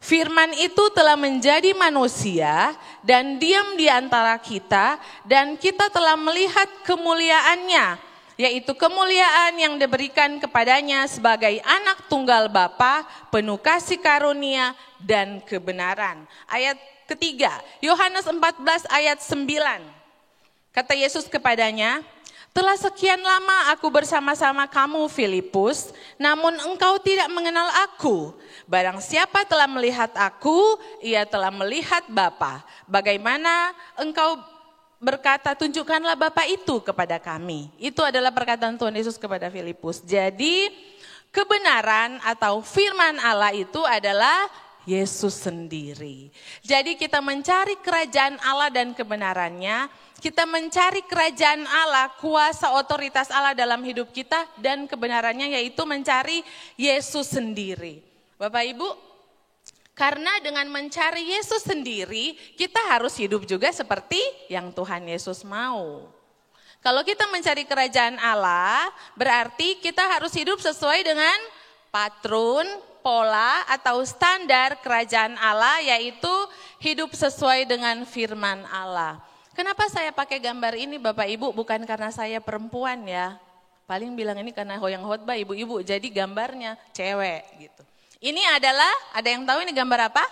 Firman itu telah menjadi manusia dan diam di antara kita dan kita telah melihat kemuliaannya, yaitu kemuliaan yang diberikan kepadanya sebagai anak tunggal Bapa, penuh kasih karunia dan kebenaran. Ayat ketiga, Yohanes 14 ayat 9. Kata Yesus kepadanya, Telah sekian lama aku bersama-sama kamu Filipus, namun engkau tidak mengenal aku. Barang siapa telah melihat aku, ia telah melihat Bapa. Bagaimana engkau berkata, tunjukkanlah Bapa itu kepada kami. Itu adalah perkataan Tuhan Yesus kepada Filipus. Jadi kebenaran atau firman Allah itu adalah Yesus sendiri. Jadi kita mencari kerajaan Allah dan kebenarannya, kita mencari kerajaan Allah, kuasa otoritas Allah dalam hidup kita dan kebenarannya yaitu mencari Yesus sendiri. Bapak Ibu, karena dengan mencari Yesus sendiri, kita harus hidup juga seperti yang Tuhan Yesus mau. Kalau kita mencari kerajaan Allah, berarti kita harus hidup sesuai dengan patron, pola atau standar kerajaan Allah, yaitu hidup sesuai dengan firman Allah. Kenapa saya pakai gambar ini Bapak Ibu? Bukan karena saya perempuan ya. Paling bilang ini karena yang khotbah ibu-ibu, jadi gambarnya cewek gitu. Ini adalah, ada yang tahu ini gambar apa?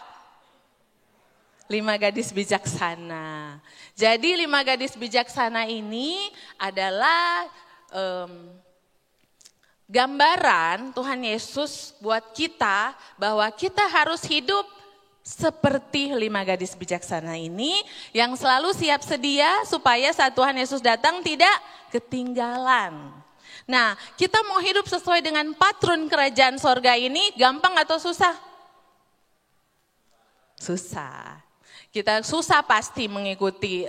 5 gadis bijaksana. Jadi 5 gadis bijaksana ini adalah gambaran Tuhan Yesus buat kita bahwa kita harus hidup seperti 5 gadis bijaksana ini yang selalu siap sedia supaya saat Tuhan Yesus datang tidak ketinggalan. Nah, kita mau hidup sesuai dengan patron kerajaan sorga ini gampang atau susah? Susah. Kita susah pasti mengikuti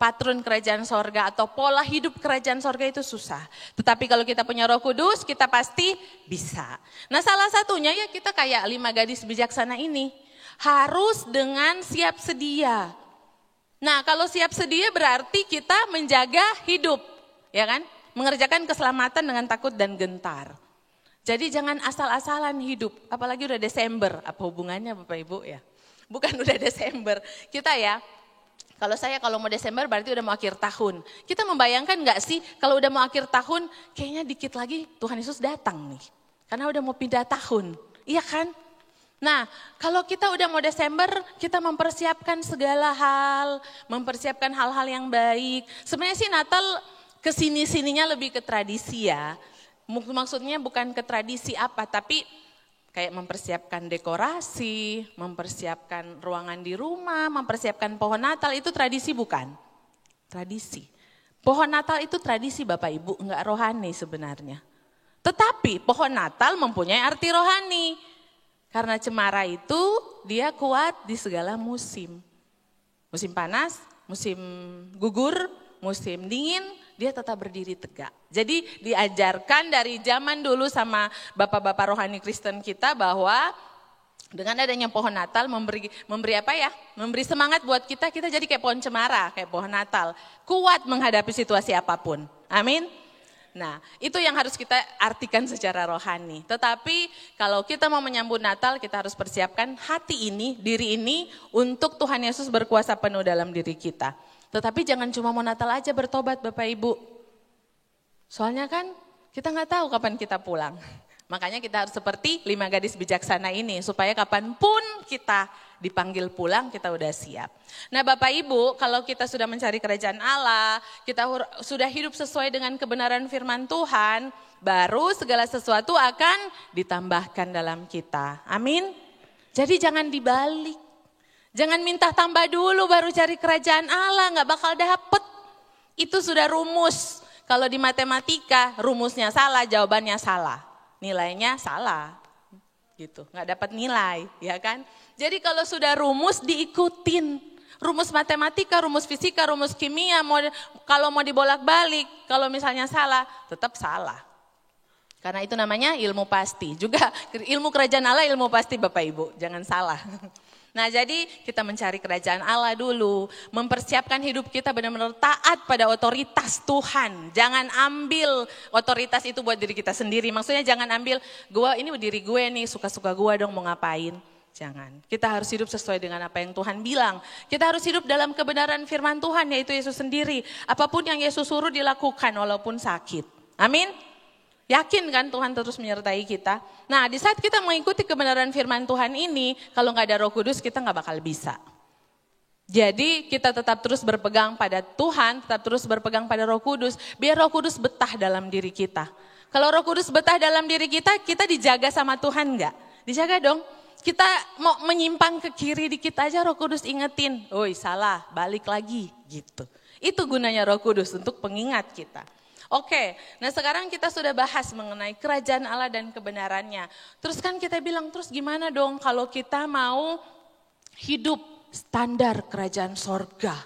patron kerajaan sorga atau pola hidup kerajaan sorga itu susah. Tetapi kalau kita punya Roh Kudus, kita pasti bisa. Nah, salah satunya ya kita kayak 5 gadis bijaksana ini. Harus dengan siap sedia. Nah, kalau siap sedia berarti kita menjaga hidup, ya kan? Mengerjakan keselamatan dengan takut dan gentar. Jadi jangan asal-asalan hidup, apalagi udah Desember. Apa hubungannya Bapak Ibu ya? Bukan udah Desember. Kita ya, kalau mau Desember berarti udah mau akhir tahun. Kita membayangkan gak sih kalau udah mau akhir tahun, kayaknya dikit lagi Tuhan Yesus datang nih. Karena udah mau pindah tahun, iya kan? Nah, kalau kita udah mau Desember, kita mempersiapkan segala hal, mempersiapkan hal-hal yang baik. Sebenarnya sih Natal kesini-sininya lebih ke tradisi ya. Maksudnya bukan ke tradisi apa, tapi kayak mempersiapkan dekorasi, mempersiapkan ruangan di rumah, mempersiapkan pohon Natal, itu tradisi bukan? Tradisi. Pohon Natal itu tradisi Bapak Ibu, enggak rohani sebenarnya. Tetapi pohon Natal mempunyai arti rohani. Karena cemara itu dia kuat di segala musim. Musim panas, musim gugur, musim dingin, dia tetap berdiri tegak. Jadi diajarkan dari zaman dulu sama bapak-bapak rohani Kristen kita bahwa dengan adanya pohon Natal memberi apa ya? Memberi semangat buat kita jadi kayak pohon cemara, kayak pohon Natal. Kuat menghadapi situasi apapun. Amin. Nah, itu yang harus kita artikan secara rohani. Tetapi kalau kita mau menyambut Natal, kita harus persiapkan hati ini, diri ini untuk Tuhan Yesus berkuasa penuh dalam diri kita. Tetapi jangan cuma mau Natal aja bertobat Bapak Ibu. Soalnya kan kita nggak tahu kapan kita pulang. Makanya kita harus seperti 5 gadis bijaksana ini. Supaya kapanpun kita dipanggil pulang kita udah siap. Nah Bapak Ibu, kalau kita sudah mencari kerajaan Allah, kita sudah hidup sesuai dengan kebenaran firman Tuhan, baru segala sesuatu akan ditambahkan dalam kita. Amin. Jadi jangan dibalik. Jangan minta tambah dulu baru cari kerajaan Allah, gak bakal dapet. Itu sudah rumus. Kalau di matematika rumusnya salah, jawabannya salah. Nilainya salah. Gitu, gak dapat nilai, ya kan? Jadi kalau sudah rumus diikutin. Rumus matematika, rumus fisika, rumus kimia, kalau mau dibolak-balik, kalau misalnya salah, tetap salah. Karena itu namanya ilmu pasti. Juga ilmu kerajaan Allah, ilmu pasti Bapak Ibu, jangan salah. Nah jadi kita mencari kerajaan Allah dulu, mempersiapkan hidup kita benar-benar taat pada otoritas Tuhan. Jangan ambil otoritas itu buat diri kita sendiri, maksudnya jangan ambil, ini diri gue nih, suka-suka gue dong mau ngapain. Jangan, kita harus hidup sesuai dengan apa yang Tuhan bilang. Kita harus hidup dalam kebenaran firman Tuhan, yaitu Yesus sendiri. Apapun yang Yesus suruh dilakukan walaupun sakit. Amin. Yakin kan Tuhan terus menyertai kita. Nah di saat kita mengikuti kebenaran firman Tuhan ini, kalau gak ada Roh Kudus kita gak bakal bisa. Jadi kita tetap terus berpegang pada Tuhan, tetap terus berpegang pada Roh Kudus, biar Roh Kudus betah dalam diri kita. Kalau Roh Kudus betah dalam diri kita, kita dijaga sama Tuhan enggak? Dijaga dong. Kita mau menyimpang ke kiri dikit aja Roh Kudus ingetin, "Oi, salah, balik lagi." Gitu. Itu gunanya Roh Kudus untuk pengingat kita. Oke, nah sekarang kita sudah bahas mengenai kerajaan Allah dan kebenarannya. Terus kan kita bilang, terus gimana dong kalau kita mau hidup standar kerajaan sorga?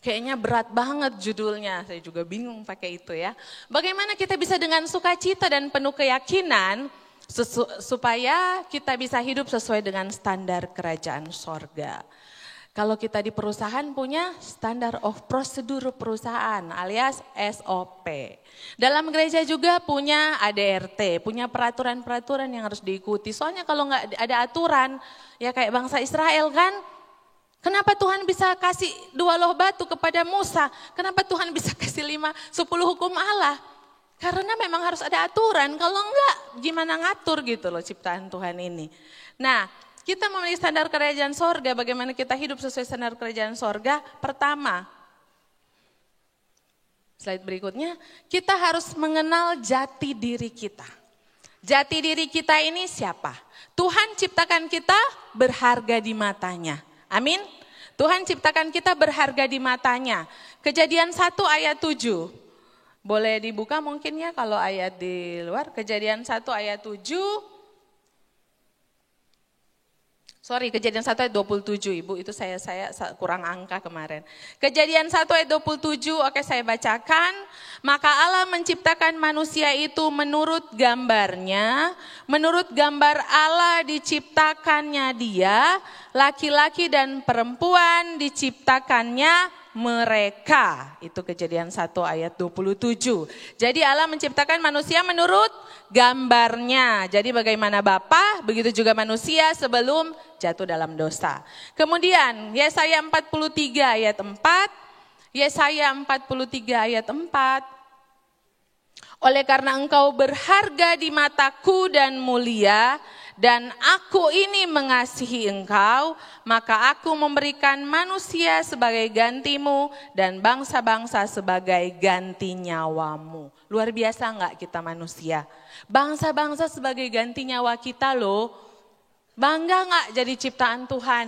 Kayaknya berat banget judulnya, saya juga bingung pakai itu ya. Bagaimana kita bisa dengan sukacita dan penuh keyakinan supaya kita bisa hidup sesuai dengan standar kerajaan sorga. Kalau kita di perusahaan punya standar of prosedur perusahaan alias SOP. Dalam gereja juga punya ADRT, punya peraturan-peraturan yang harus diikuti. Soalnya kalau nggak ada aturan, ya kayak bangsa Israel kan. Kenapa Tuhan bisa kasih 2 loh batu kepada Musa? Kenapa Tuhan bisa kasih 10 hukum Allah? Karena memang harus ada aturan, kalau enggak gimana ngatur gitu loh ciptaan Tuhan ini. Nah, kita memiliki standar kerajaan sorga, bagaimana kita hidup sesuai standar kerajaan sorga? Pertama, slide berikutnya, kita harus mengenal jati diri kita. Jati diri kita ini siapa? Tuhan ciptakan kita berharga di matanya. Amin. Tuhan ciptakan kita berharga di matanya. Kejadian 1 ayat 7. Boleh dibuka mungkin ya kalau ayat di luar. Kejadian 1 ayat 7. Kejadian 1 ayat 27 Ibu, itu saya kurang angka kemarin. Kejadian 1 ayat 27, oke saya bacakan. Maka Allah menciptakan manusia itu menurut gambarnya, menurut gambar Allah diciptakannya dia, laki-laki dan perempuan diciptakannya mereka. Itu Kejadian 1 ayat 27. Jadi Allah menciptakan manusia menurut gambarnya. Jadi bagaimana Bapa, begitu juga manusia sebelum jatuh dalam dosa. Kemudian Yesaya 43 ayat 4. Yesaya 43 ayat 4. Oleh karena engkau berharga di mataku dan mulia, dan aku ini mengasihi engkau, maka aku memberikan manusia sebagai gantimu dan bangsa-bangsa sebagai ganti nyawamu. Luar biasa enggak kita manusia? Bangsa-bangsa sebagai ganti nyawa kita loh. Bangga enggak jadi ciptaan Tuhan?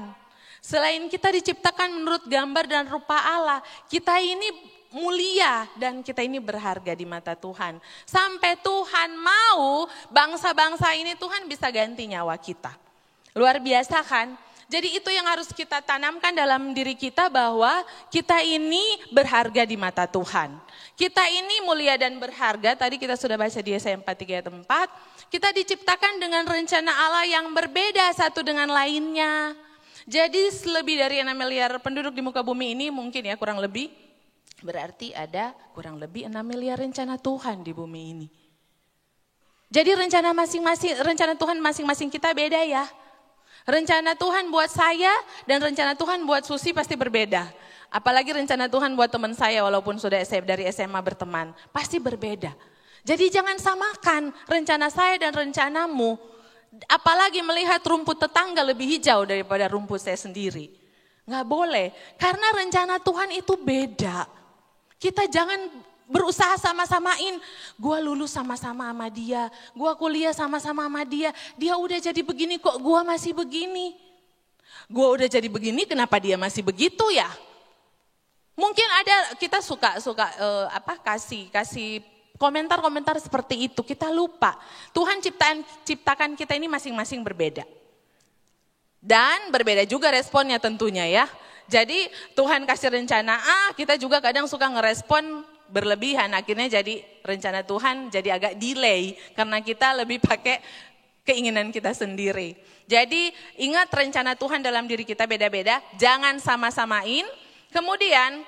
Selain kita diciptakan menurut gambar dan rupa Allah, kita ini mulia dan kita ini berharga di mata Tuhan. Sampai Tuhan mau bangsa-bangsa ini Tuhan bisa ganti nyawa kita. Luar biasa kan? Jadi itu yang harus kita tanamkan dalam diri kita bahwa kita ini berharga di mata Tuhan. Kita ini mulia dan berharga, tadi kita sudah baca di Yesaya 43 ayat 4. Kita diciptakan dengan rencana Allah yang berbeda satu dengan lainnya. Jadi lebih dari 6 miliar penduduk di muka bumi ini mungkin ya kurang lebih. Berarti ada kurang lebih 6 miliar rencana Tuhan di bumi ini. Jadi rencana Tuhan masing-masing kita beda ya. Rencana Tuhan buat saya dan rencana Tuhan buat Susi pasti berbeda. Apalagi rencana Tuhan buat teman saya walaupun sudah dari SMA berteman. Pasti berbeda. Jadi jangan samakan rencana saya dan rencanamu. Apalagi melihat rumput tetangga lebih hijau daripada rumput saya sendiri. Nggak boleh, karena rencana Tuhan itu beda. Kita jangan berusaha sama-samain, gue lulus sama-sama sama dia, gue kuliah sama-sama sama dia udah jadi begini kok gue masih begini. Gue udah jadi begini kenapa dia masih begitu ya? Mungkin ada kita suka kasih komentar-komentar seperti itu, kita lupa. Tuhan ciptakan kita ini masing-masing berbeda. Dan berbeda juga responnya tentunya ya. Jadi Tuhan kasih rencana A, kita juga kadang suka ngerespon berlebihan. Akhirnya jadi rencana Tuhan jadi agak delay karena kita lebih pakai keinginan kita sendiri. Jadi ingat rencana Tuhan dalam diri kita beda-beda, jangan sama-samain. Kemudian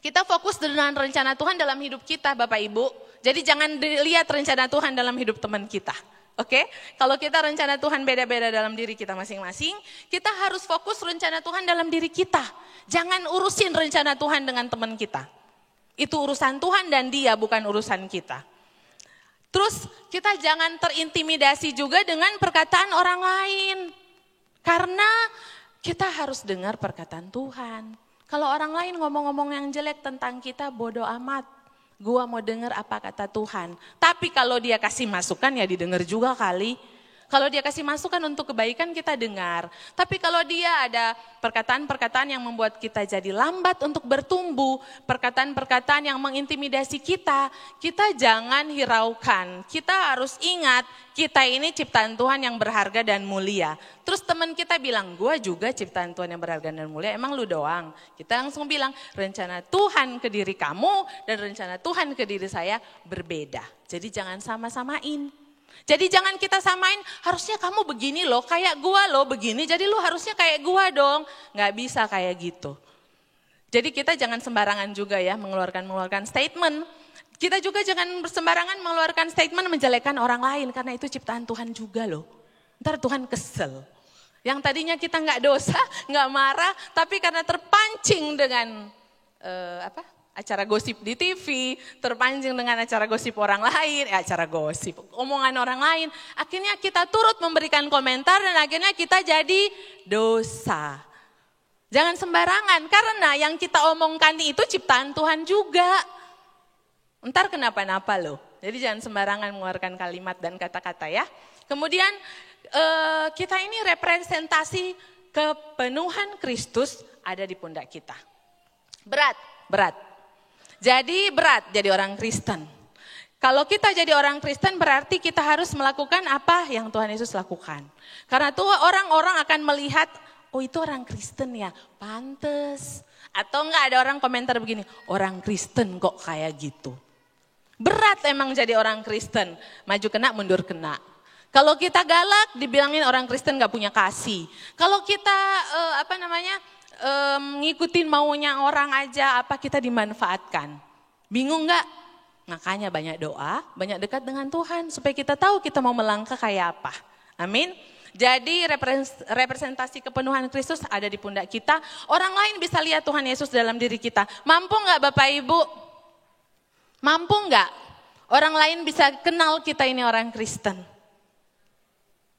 kita fokus dengan rencana Tuhan dalam hidup kita Bapak Ibu. Jadi jangan dilihat rencana Tuhan dalam hidup teman kita. Oke, kalau kita rencana Tuhan beda-beda dalam diri kita masing-masing, kita harus fokus rencana Tuhan dalam diri kita. Jangan urusin rencana Tuhan dengan teman kita. Itu urusan Tuhan dan dia, bukan urusan kita. Terus kita jangan terintimidasi juga dengan perkataan orang lain. Karena kita harus dengar perkataan Tuhan. Kalau orang lain ngomong-ngomong yang jelek tentang kita, bodoh amat. Gua mau denger apa kata Tuhan. Tapi kalau dia kasih masukan ya didengar juga kali. Kalau dia kasih masukan untuk kebaikan kita dengar. Tapi kalau dia ada perkataan-perkataan yang membuat kita jadi lambat untuk bertumbuh, perkataan-perkataan yang mengintimidasi kita jangan hiraukan. Kita harus ingat, kita ini ciptaan Tuhan yang berharga dan mulia. Terus teman kita bilang, gua juga ciptaan Tuhan yang berharga dan mulia, emang lu doang? Kita langsung bilang, rencana Tuhan ke diri kamu dan rencana Tuhan ke diri saya berbeda. Jadi jangan sama-samain. Jadi jangan kita samain, harusnya kamu begini loh, kayak gua loh begini, jadi lu harusnya kayak gua dong. Nggak bisa kayak gitu. Jadi kita jangan sembarangan juga ya mengeluarkan statement. Kita juga jangan sembarangan mengeluarkan statement menjelekkan orang lain, karena itu ciptaan Tuhan juga loh. Ntar Tuhan kesel. Yang tadinya kita nggak dosa, nggak marah, tapi karena terpancing dengan acara gosip di TV, terpancing dengan acara gosip orang lain, omongan orang lain. Akhirnya kita turut memberikan komentar dan akhirnya kita jadi dosa. Jangan sembarangan, karena yang kita omongkan itu ciptaan Tuhan juga. Ntar kenapa-napa loh. Jadi jangan sembarangan mengeluarkan kalimat dan kata-kata ya. Kemudian kita ini representasi kepenuhan Kristus ada di pundak kita. Berat. Jadi berat jadi orang Kristen. Kalau kita jadi orang Kristen berarti kita harus melakukan apa yang Tuhan Yesus lakukan. Karena tuh orang-orang akan melihat, oh itu orang Kristen ya, pantes. Atau enggak ada orang komentar begini, orang Kristen kok kayak gitu. Berat emang jadi orang Kristen, maju kena mundur kena. Kalau kita galak dibilangin orang Kristen gak punya kasih. Kalau kita ngikutin maunya orang aja, kita dimanfaatkan. Bingung gak? Makanya banyak doa, banyak dekat dengan Tuhan supaya kita tahu kita mau melangkah kayak apa. Amin. Jadi representasi kepenuhan Kristus ada di pundak kita. Orang lain bisa lihat Tuhan Yesus dalam diri kita. Mampu gak Bapak Ibu? Mampu gak? Orang lain bisa kenal kita ini orang Kristen.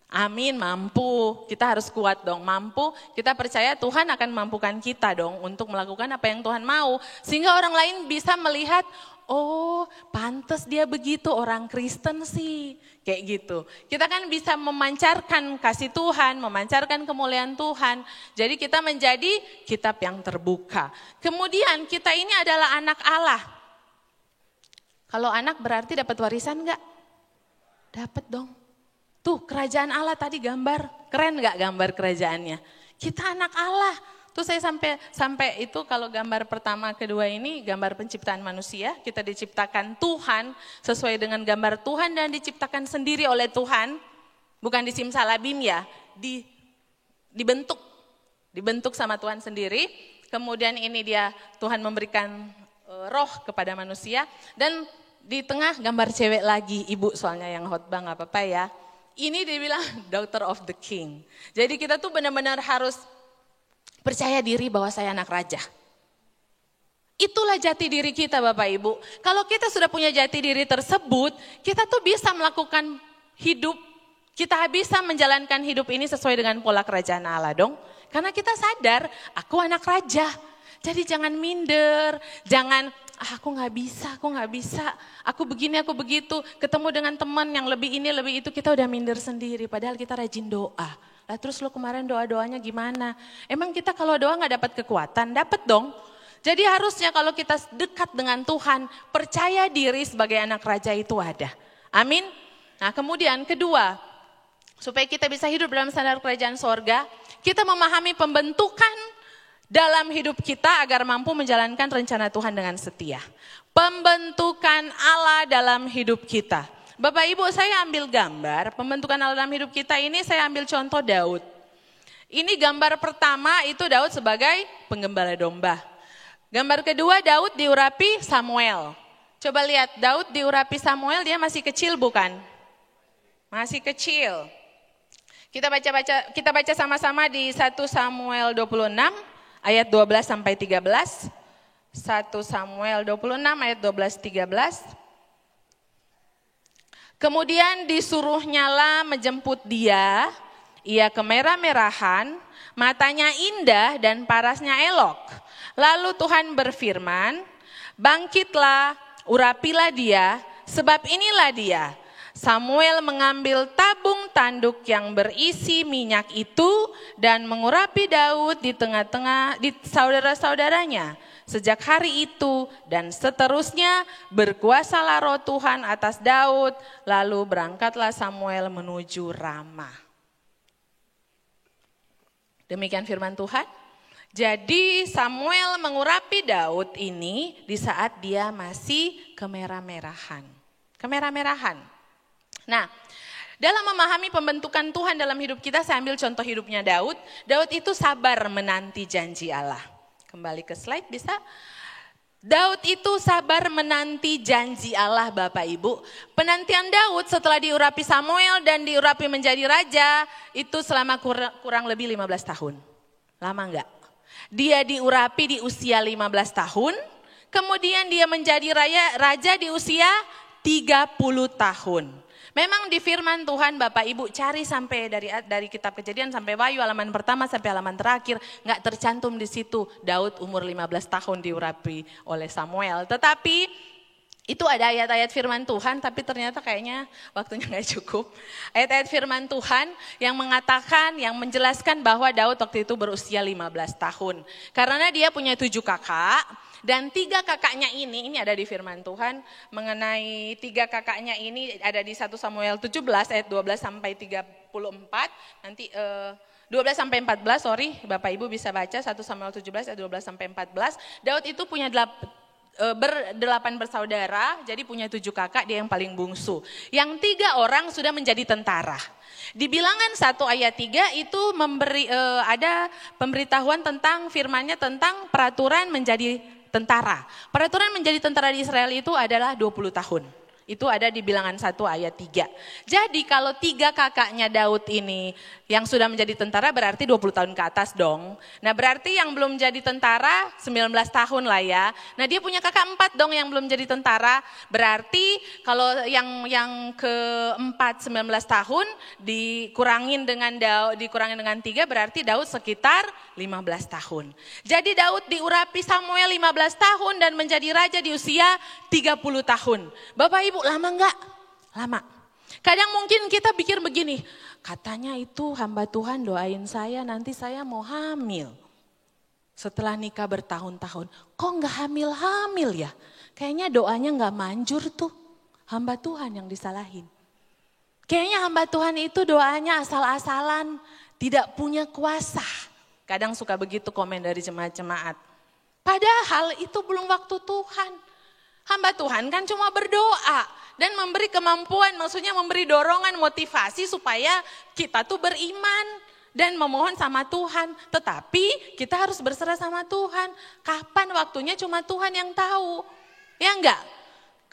Amin, mampu. Kita harus kuat dong, mampu. Kita percaya Tuhan akan mampukan kita dong untuk melakukan apa yang Tuhan mau. Sehingga orang lain bisa melihat, oh pantes dia begitu, orang Kristen sih. Kayak gitu. Kita kan bisa memancarkan kasih Tuhan, memancarkan kemuliaan Tuhan. Jadi kita menjadi kitab yang terbuka. Kemudian kita ini adalah anak Allah. Kalau anak berarti dapat warisan enggak? Dapat dong. Tuh kerajaan Allah tadi gambar, keren gak gambar kerajaannya? Kita anak Allah. Tuh saya sampai itu kalau gambar pertama kedua ini gambar penciptaan manusia. Kita diciptakan Tuhan sesuai dengan gambar Tuhan dan diciptakan sendiri oleh Tuhan. Bukan disimsalabim ya, dibentuk sama Tuhan sendiri. Kemudian ini dia Tuhan memberikan roh kepada manusia. Dan di tengah gambar cewek lagi, ibu soalnya yang khotbah gak apa-apa ya. Ini dibilang daughter of the king. Jadi kita tuh benar-benar harus percaya diri bahwa saya anak raja. Itulah jati diri kita Bapak Ibu. Kalau kita sudah punya jati diri tersebut, kita tuh bisa melakukan hidup, kita bisa menjalankan hidup ini sesuai dengan pola kerajaan Allah dong. Karena kita sadar, aku anak raja. Jadi jangan minder, jangan aku nggak bisa, aku begini, aku begitu. Ketemu dengan teman yang lebih ini, lebih itu, kita udah minder sendiri. Padahal kita rajin doa. Lah terus lo kemarin doa-doanya gimana? Emang kita kalau doa nggak dapat kekuatan? Dapat dong. Jadi harusnya kalau kita dekat dengan Tuhan, percaya diri sebagai anak raja itu ada. Amin. Nah kemudian kedua, supaya kita bisa hidup dalam standar kerajaan sorga, kita memahami pembentukan dalam hidup kita agar mampu menjalankan rencana Tuhan dengan setia. Pembentukan Allah dalam hidup kita. Bapak Ibu, saya ambil gambar pembentukan Allah dalam hidup kita ini, saya ambil contoh Daud. Ini gambar pertama itu Daud sebagai penggembala domba. Gambar kedua Daud diurapi Samuel. Coba lihat, Daud diurapi Samuel, dia masih kecil bukan? Masih kecil. Kita baca sama-sama di 1 Samuel 26. Ayat 12 sampai 13, 1 Samuel 26 ayat 12-13. Kemudian disuruh nyala menjemput dia, ia kemerah-merahan, matanya indah dan parasnya elok. Lalu Tuhan berfirman, bangkitlah, urapilah dia, sebab inilah dia. Samuel mengambil tabung tanduk yang berisi minyak itu dan mengurapi Daud di tengah-tengah di saudara-saudaranya. Sejak hari itu dan seterusnya berkuasalah roh Tuhan atas Daud, lalu berangkatlah Samuel menuju Rama. Demikian firman Tuhan. Jadi Samuel mengurapi Daud ini di saat dia masih kemerah-merahan. Nah, dalam memahami pembentukan Tuhan dalam hidup kita, saya ambil contoh hidupnya Daud. Daud itu sabar menanti janji Allah. Kembali ke slide bisa. Daud itu sabar menanti janji Allah Bapak Ibu. Penantian Daud setelah diurapi Samuel dan diurapi menjadi raja itu selama kurang lebih 15 tahun. Lama enggak? Dia diurapi di usia 15 tahun, kemudian dia menjadi raja di usia 30 tahun. Memang di firman Tuhan Bapak Ibu cari sampai dari kitab Kejadian sampai Wahyu halaman pertama sampai halaman terakhir nggak tercantum di situ Daud umur 15 tahun diurapi oleh Samuel. Tetapi itu ada ayat-ayat firman Tuhan tapi ternyata kayaknya waktunya nggak cukup. Ayat-ayat firman Tuhan yang mengatakan, yang menjelaskan bahwa Daud waktu itu berusia 15 tahun. Karena dia punya 7 kakak. Dan 3 kakaknya ini ada di firman Tuhan mengenai 3 kakaknya ini ada di 1 Samuel 17 ayat 12 sampai 34, nanti 12 sampai 14, sorry Bapak Ibu bisa baca 1 Samuel 17 ayat 12 sampai 14. Daud itu punya 8 bersaudara, jadi punya 7 kakak, dia yang paling bungsu. Yang 3 orang sudah menjadi tentara. Di Bilangan 1 ayat 3 itu ada pemberitahuan tentang firmannya tentang peraturan menjadi tentara. Peraturan menjadi tentara di Israel itu adalah 20 tahun. Itu ada di Bilangan 1 ayat 3. Jadi kalau 3 kakaknya Daud ini yang sudah menjadi tentara berarti 20 tahun ke atas dong. Nah berarti yang belum jadi tentara 19 tahun lah ya. Nah dia punya kakak 4 dong yang belum jadi tentara. Berarti kalau yang keempat 19 tahun dikurangin dengan 3 berarti Daud sekitar 15 tahun. Jadi Daud diurapi Samuel 15 tahun dan menjadi raja di usia 30 tahun. Bapak Ibu lama enggak? Lama. Kadang mungkin kita pikir begini, katanya itu hamba Tuhan doain saya nanti saya mau hamil. Setelah nikah bertahun-tahun, kok enggak hamil-hamil ya? Kayaknya doanya enggak manjur tuh, hamba Tuhan yang disalahin. Kayaknya hamba Tuhan itu doanya asal-asalan, tidak punya kuasa. Kadang suka begitu komen dari jemaat-jemaat. Padahal itu belum waktu Tuhan. Hamba Tuhan kan cuma berdoa dan memberi kemampuan, maksudnya memberi dorongan motivasi supaya kita tuh beriman dan memohon sama Tuhan. Tetapi kita harus berserah sama Tuhan. Kapan waktunya cuma Tuhan yang tahu. Ya enggak?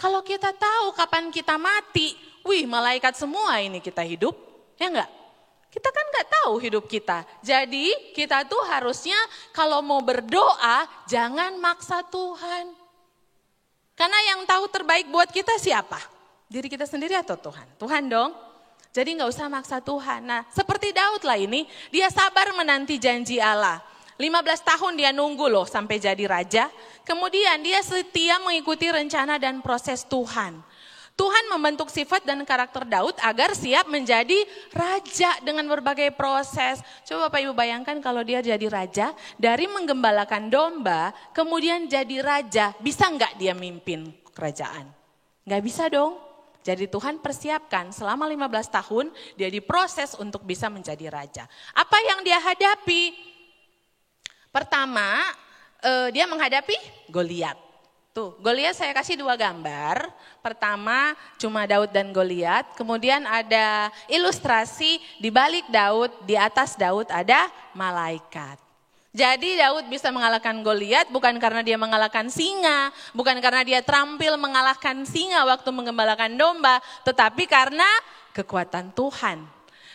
Kalau kita tahu kapan kita mati, malaikat semua ini kita hidup. Ya enggak? Kita kan enggak tahu hidup kita. Jadi kita tuh harusnya kalau mau berdoa jangan maksa Tuhan. Karena yang tahu terbaik buat kita siapa? Diri kita sendiri atau Tuhan? Tuhan dong. Jadi gak usah maksa Tuhan. Nah seperti Daud lah ini, dia sabar menanti janji Allah. 15 tahun dia nunggu loh sampai jadi raja. Kemudian dia setia mengikuti rencana dan proses Tuhan. Tuhan membentuk sifat dan karakter Daud agar siap menjadi raja dengan berbagai proses. Coba Bapak Ibu bayangkan kalau dia jadi raja, dari menggembalakan domba, kemudian jadi raja, bisa enggak dia mimpin kerajaan? Enggak bisa dong. Jadi Tuhan persiapkan selama 15 tahun dia diproses untuk bisa menjadi raja. Apa yang dia hadapi? Pertama, dia menghadapi Goliat. Tuh, Goliat saya kasih 2 gambar. Pertama cuma Daud dan Goliat, kemudian ada ilustrasi di balik Daud, di atas Daud ada malaikat. Jadi Daud bisa mengalahkan Goliat bukan karena dia mengalahkan singa, bukan karena dia terampil mengalahkan singa waktu menggembalakan domba, tetapi karena kekuatan Tuhan.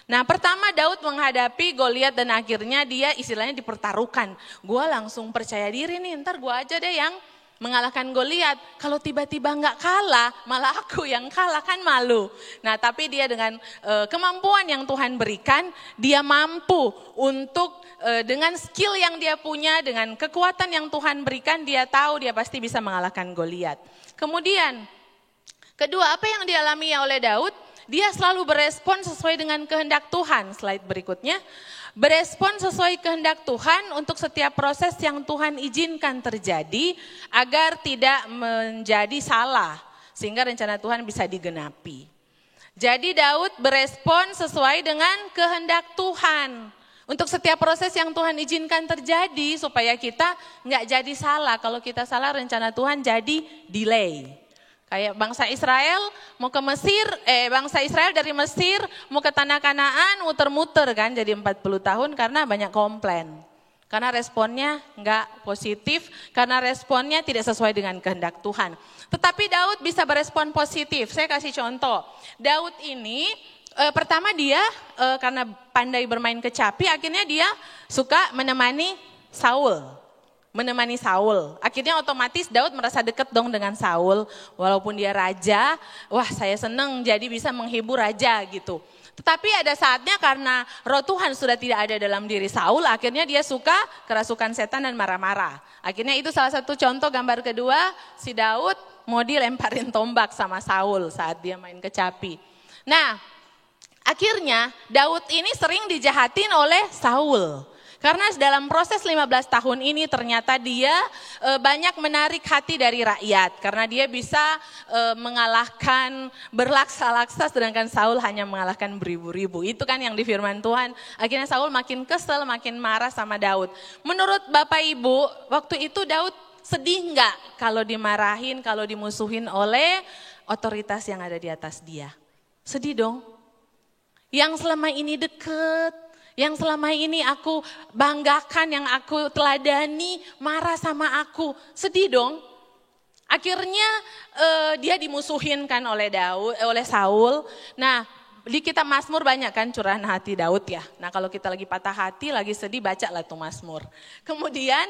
Nah pertama Daud menghadapi Goliat dan akhirnya dia istilahnya dipertaruhkan. Gue langsung percaya diri nih, ntar gue aja deh yang mengalahkan Goliat. Kalau tiba-tiba nggak kalah, malah aku yang kalah, kan malu. Nah, tapi dia dengan kemampuan yang Tuhan berikan, dia mampu untuk dengan skill yang dia punya, dengan kekuatan yang Tuhan berikan, dia tahu dia pasti bisa mengalahkan Goliat. Kemudian, kedua, apa yang dialami oleh Daud? Dia selalu berespon sesuai dengan kehendak Tuhan. Slide berikutnya. Berespon sesuai kehendak Tuhan untuk setiap proses yang Tuhan izinkan terjadi agar tidak menjadi salah, sehingga rencana Tuhan bisa digenapi. Jadi Daud berespon sesuai dengan kehendak Tuhan untuk setiap proses yang Tuhan izinkan terjadi supaya kita nggak jadi salah. Kalau kita salah, rencana Tuhan jadi delay. Kayak bangsa Israel mau ke Mesir, bangsa Israel dari Mesir mau ke tanah Kanaan muter-muter kan jadi 40 tahun karena banyak komplain. Karena responnya enggak positif, karena responnya tidak sesuai dengan kehendak Tuhan. Tetapi Daud bisa berespon positif. Saya kasih contoh. Daud ini pertama dia karena pandai bermain kecapi, akhirnya dia suka menemani Saul. Akhirnya otomatis Daud merasa dekat dong dengan Saul. Walaupun dia raja, wah saya senang jadi bisa menghibur raja gitu. Tetapi ada saatnya karena roh Tuhan sudah tidak ada dalam diri Saul, akhirnya dia suka kerasukan setan dan marah-marah. Akhirnya itu salah satu contoh gambar kedua, si Daud mau dilemparin tombak sama Saul saat dia main kecapi. Nah, akhirnya Daud ini sering dijahatin oleh Saul. Karena dalam proses 15 tahun ini ternyata dia banyak menarik hati dari rakyat. Karena dia bisa mengalahkan berlaksa-laksa sedangkan Saul hanya mengalahkan beribu-ribu. Itu kan yang di firman Tuhan. Akhirnya Saul makin kesel, makin marah sama Daud. Menurut Bapak Ibu, waktu itu Daud sedih nggak kalau dimarahin, kalau dimusuhin oleh otoritas yang ada di atas dia? Sedih dong. Yang selama ini deket, yang selama ini aku banggakan, yang aku teladani, marah sama aku. Sedih dong. Akhirnya dia dimusuhin kan oleh Saul. Nah, di kitab Mazmur banyak kan curahan hati Daud ya. Nah, kalau kita lagi patah hati, lagi sedih, baca lah tuh Mazmur. Kemudian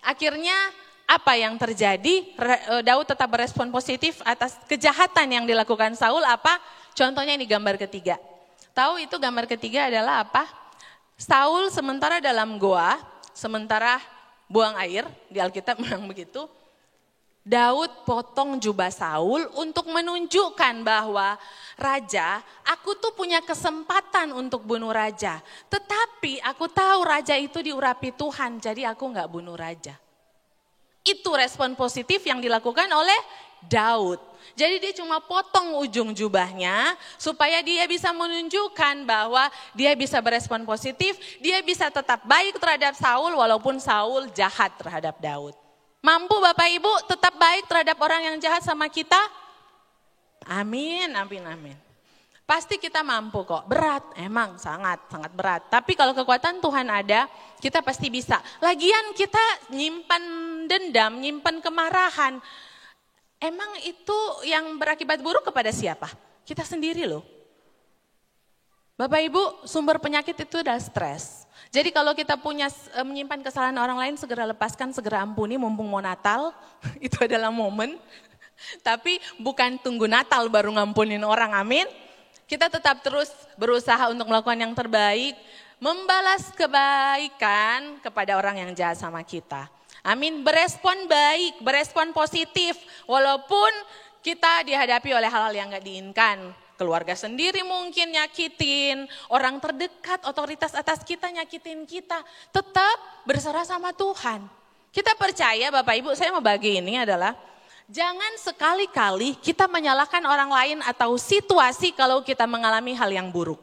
akhirnya apa yang terjadi? Daud tetap berespon positif atas kejahatan yang dilakukan Saul. Apa? Contohnya ini gambar ketiga. Tahu itu gambar ketiga adalah apa? Saul sementara dalam goa, sementara buang air, di Alkitab memang begitu. Daud potong jubah Saul untuk menunjukkan bahwa raja, aku tuh punya kesempatan untuk bunuh raja. Tetapi aku tahu raja itu diurapi Tuhan, jadi aku gak bunuh raja. Itu respon positif yang dilakukan oleh Daud. Jadi dia cuma potong ujung jubahnya supaya dia bisa menunjukkan bahwa dia bisa berespon positif, dia bisa tetap baik terhadap Saul walaupun Saul jahat terhadap Daud. Mampu Bapak Ibu tetap baik terhadap orang yang jahat sama kita? Amin, amin, amin. Pasti kita mampu kok, berat emang sangat berat. Tapi kalau kekuatan Tuhan ada, kita pasti bisa. Lagian kita nyimpan dendam, nyimpan kemarahan. Emang itu yang berakibat buruk kepada siapa? Kita sendiri loh. Bapak Ibu, sumber penyakit itu adalah stres. Jadi kalau kita menyimpan kesalahan orang lain, segera lepaskan, segera ampuni, mumpung mau Natal, itu adalah momen. Tapi bukan tunggu Natal baru ngampunin orang, amin. Kita tetap terus berusaha untuk melakukan yang terbaik, membalas kebaikan kepada orang yang jahat sama kita. Amin, berespon baik, berespon positif, walaupun kita dihadapi oleh hal-hal yang gak diinginkan. Keluarga sendiri mungkin nyakitin, orang terdekat, otoritas atas kita nyakitin kita. Tetap berserah sama Tuhan. Kita percaya Bapak Ibu, saya mau bagi ini adalah, jangan sekali-kali kita menyalahkan orang lain atau situasi kalau kita mengalami hal yang buruk.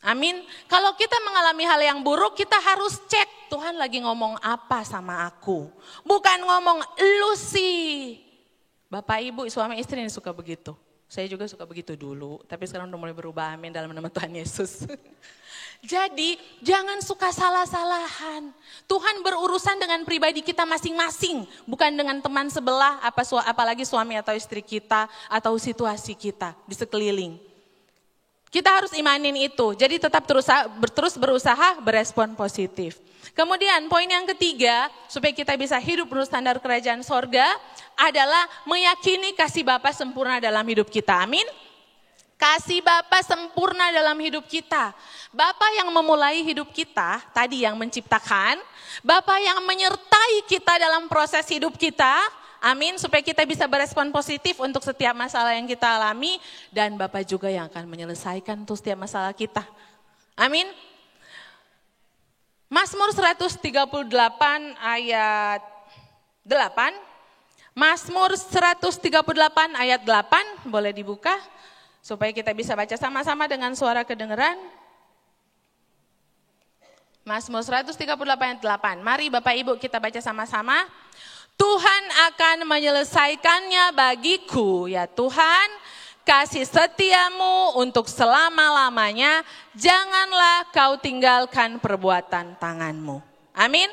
Amin. Kalau kita mengalami hal yang buruk, kita harus cek Tuhan lagi ngomong apa sama aku. Bukan ngomong lu sih. Bapak Ibu, suami istri ini suka begitu. Saya juga suka begitu dulu, tapi sekarang udah mulai berubah, amin, dalam nama Tuhan Yesus. Jadi jangan suka salah-salahan. Tuhan berurusan dengan pribadi kita masing-masing, bukan dengan teman sebelah, apalagi suami atau istri kita, atau situasi kita di sekeliling. Kita harus imanin itu. Jadi tetap terus berusaha berespon positif. Kemudian poin yang ketiga, supaya kita bisa hidup menurut standar kerajaan sorga, adalah meyakini kasih Bapa sempurna dalam hidup kita. Amin. Kasih Bapa sempurna dalam hidup kita. Bapa yang memulai hidup kita, tadi yang menciptakan. Bapa yang menyertai kita dalam proses hidup kita. Amin, supaya kita bisa berespon positif untuk setiap masalah yang kita alami. Dan Bapa juga yang akan menyelesaikan tuh setiap masalah kita. Amin. Mazmur 138 ayat 8. Mazmur 138 ayat 8, boleh dibuka. Supaya kita bisa baca sama-sama dengan suara kedengeran. Mazmur 138 ayat 8. Mari Bapak Ibu kita baca sama-sama. Tuhan akan menyelesaikannya bagiku, ya Tuhan, kasih setiamu untuk selama-lamanya, janganlah kau tinggalkan perbuatan tanganmu. Amin.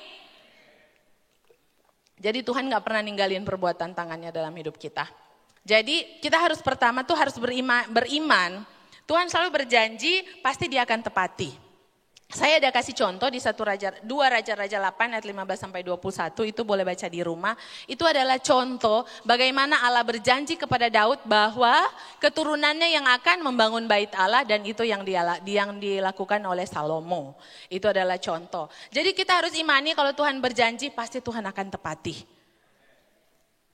Jadi Tuhan gak pernah ninggalin perbuatan tangannya dalam hidup kita. Jadi kita harus pertama tuh harus beriman. Tuhan selalu berjanji pasti dia akan tepati. Saya ada kasih contoh di 2 Raja-Raja 8 ayat 15 sampai 21, itu boleh baca di rumah. Itu adalah contoh bagaimana Allah berjanji kepada Daud bahwa keturunannya yang akan membangun bait Allah, dan itu yang dilakukan oleh Salomo. Itu adalah contoh. Jadi kita harus imani kalau Tuhan berjanji pasti Tuhan akan tepati.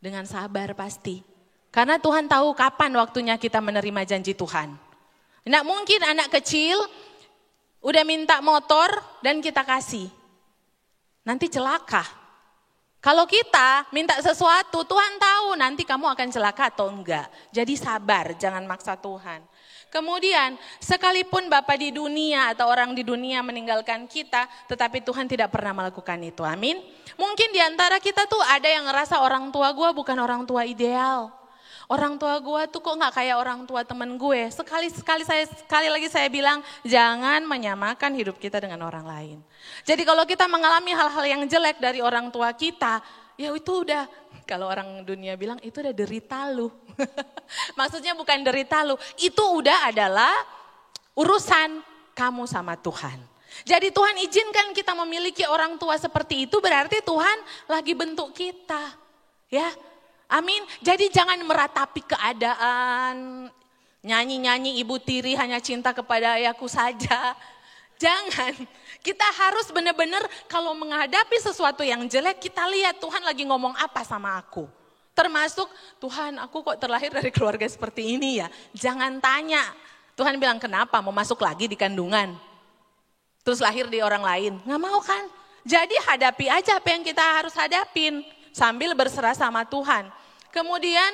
Dengan sabar pasti. Karena Tuhan tahu kapan waktunya kita menerima janji Tuhan. Nggak mungkin anak kecil udah minta motor dan kita kasih. Nanti celaka. Kalau kita minta sesuatu, Tuhan tahu nanti kamu akan celaka atau enggak. Jadi sabar, jangan maksa Tuhan. Kemudian, sekalipun Bapa di dunia atau orang di dunia meninggalkan kita, tetapi Tuhan tidak pernah melakukan itu. Amin. Mungkin di antara kita tuh ada yang ngerasa orang tua gue bukan orang tua ideal. Orang tua gue tuh kok gak kayak orang tua temen gue. Sekali lagi saya bilang, jangan menyamakan hidup kita dengan orang lain. Jadi kalau kita mengalami hal-hal yang jelek dari orang tua kita, ya itu udah, kalau orang dunia bilang itu udah derita lu. Maksudnya bukan derita lu, itu udah adalah urusan kamu sama Tuhan. Jadi Tuhan izinkan kita memiliki orang tua seperti itu, berarti Tuhan lagi bentuk kita. Ya. Amin. Jadi jangan meratapi keadaan, nyanyi-nyanyi ibu tiri hanya cinta kepada ayahku saja. Jangan. Kita harus benar-benar kalau menghadapi sesuatu yang jelek, kita lihat Tuhan lagi ngomong apa sama aku. Termasuk, Tuhan aku kok terlahir dari keluarga seperti ini ya. Jangan tanya. Tuhan bilang kenapa mau masuk lagi di kandungan. Terus lahir di orang lain. Nggak mau kan? Jadi hadapi aja apa yang kita harus hadapin. Sambil berserah sama Tuhan. Kemudian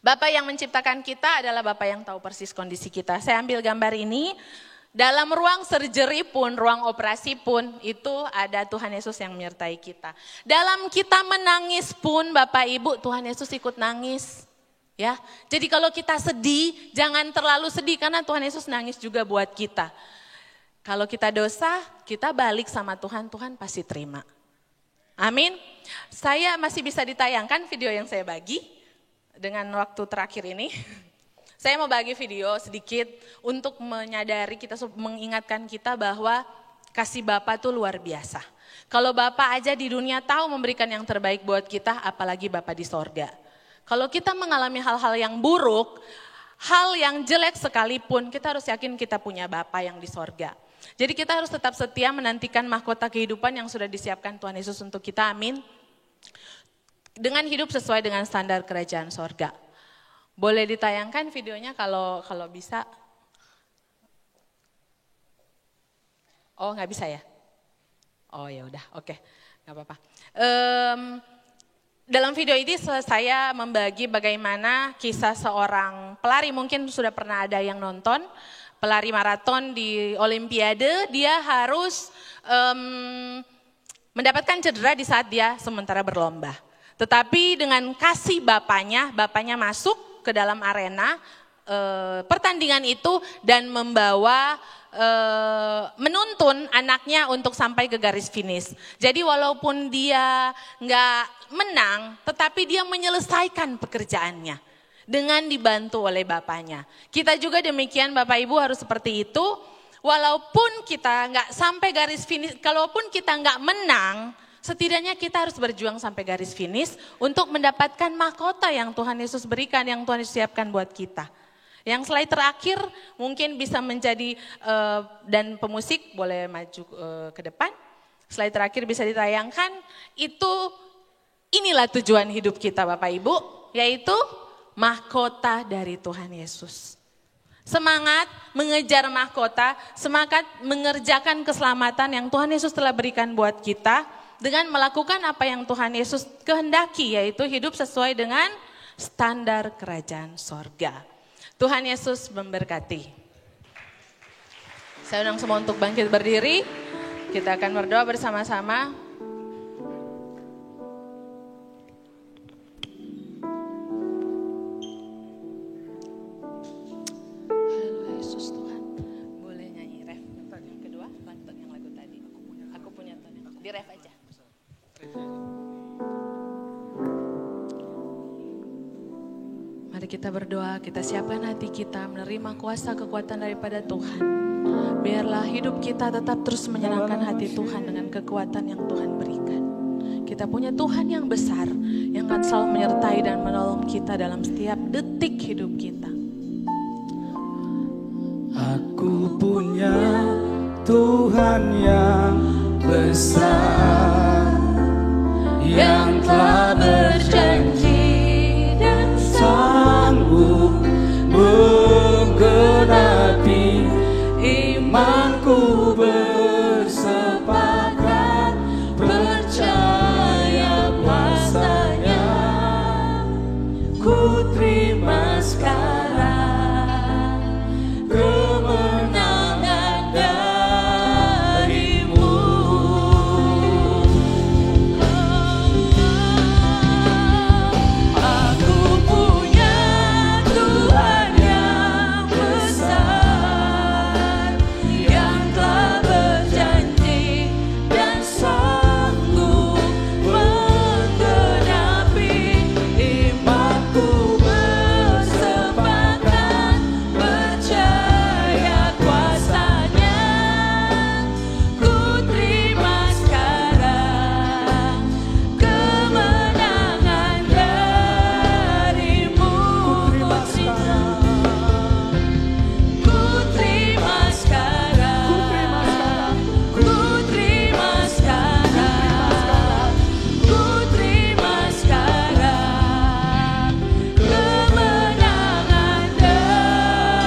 Bapa yang menciptakan kita adalah Bapa yang tahu persis kondisi kita. Saya ambil gambar ini. Dalam ruang surgery pun, ruang operasi pun, itu ada Tuhan Yesus yang menyertai kita. Dalam kita menangis pun Bapak Ibu, Tuhan Yesus ikut nangis. Ya, jadi kalau kita sedih, jangan terlalu sedih karena Tuhan Yesus nangis juga buat kita. Kalau kita dosa, kita balik sama Tuhan, Tuhan pasti terima. Amin. Saya masih bisa ditayangkan video yang saya bagi dengan waktu terakhir ini. Saya mau bagi video sedikit untuk menyadari kita, mengingatkan kita bahwa kasih Bapa tuh luar biasa. Kalau Bapa aja di dunia tahu memberikan yang terbaik buat kita, apalagi Bapa di sorga. Kalau kita mengalami hal-hal yang buruk, hal yang jelek sekalipun, kita harus yakin kita punya Bapa yang di sorga. Jadi kita harus tetap setia menantikan mahkota kehidupan yang sudah disiapkan Tuhan Yesus untuk kita, amin. Dengan hidup sesuai dengan standar kerajaan sorga. Boleh ditayangkan videonya kalau bisa. Oh nggak bisa ya? Oh ya udah, oke, nggak apa-apa. Dalam video ini saya membagi bagaimana kisah seorang pelari, mungkin sudah pernah ada yang nonton. Pelari maraton di Olimpiade, dia harus mendapatkan cedera di saat dia sementara berlomba. Tetapi dengan kasih bapaknya masuk ke dalam arena pertandingan itu dan membawa, menuntun anaknya untuk sampai ke garis finish. Jadi walaupun dia nggak menang, tetapi dia menyelesaikan pekerjaannya. dengan dibantu oleh Bapaknya. Kita juga demikian Bapak Ibu harus seperti itu. Walaupun kita nggak sampai garis finish, kalaupun kita nggak menang, setidaknya kita harus berjuang sampai garis finish untuk mendapatkan mahkota yang Tuhan Yesus berikan, yang Tuhan Yesus siapkan buat kita. Yang slide terakhir mungkin bisa menjadi, dan pemusik boleh maju ke depan. Slide terakhir bisa ditayangkan, inilah tujuan hidup kita Bapak Ibu, yaitu mahkota dari Tuhan Yesus. Semangat mengejar mahkota, semangat mengerjakan keselamatan yang Tuhan Yesus telah berikan buat kita dengan melakukan apa yang Tuhan Yesus kehendaki, yaitu hidup sesuai dengan standar kerajaan sorga. Tuhan Yesus memberkati. Saya undang semua untuk bangkit berdiri, kita akan berdoa bersama-sama. Mari kita berdoa, kita siapkan hati kita menerima kuasa kekuatan daripada Tuhan. Biarlah hidup kita tetap terus menyenangkan hati Tuhan dengan kekuatan yang Tuhan berikan. Kita punya Tuhan yang besar, yang akan selalu menyertai dan menolong kita dalam setiap detik hidup kita. Aku punya Tuhan yang besar, yang telah berjanji dan sanggup menggenapi imanku, bersepakat percaya kuasanya. Ku terima sekarang kemenangan darimu. Aku punya Tuhan yang besar, yang telah berjanji dan sanggup menggenapi imanku, bersepakat percaya kuasanya. Ku terima sekarang kemenangan darimu. Ku terima sekarang, ku terima sekarang, ku terima sekarang kemenangan darimu.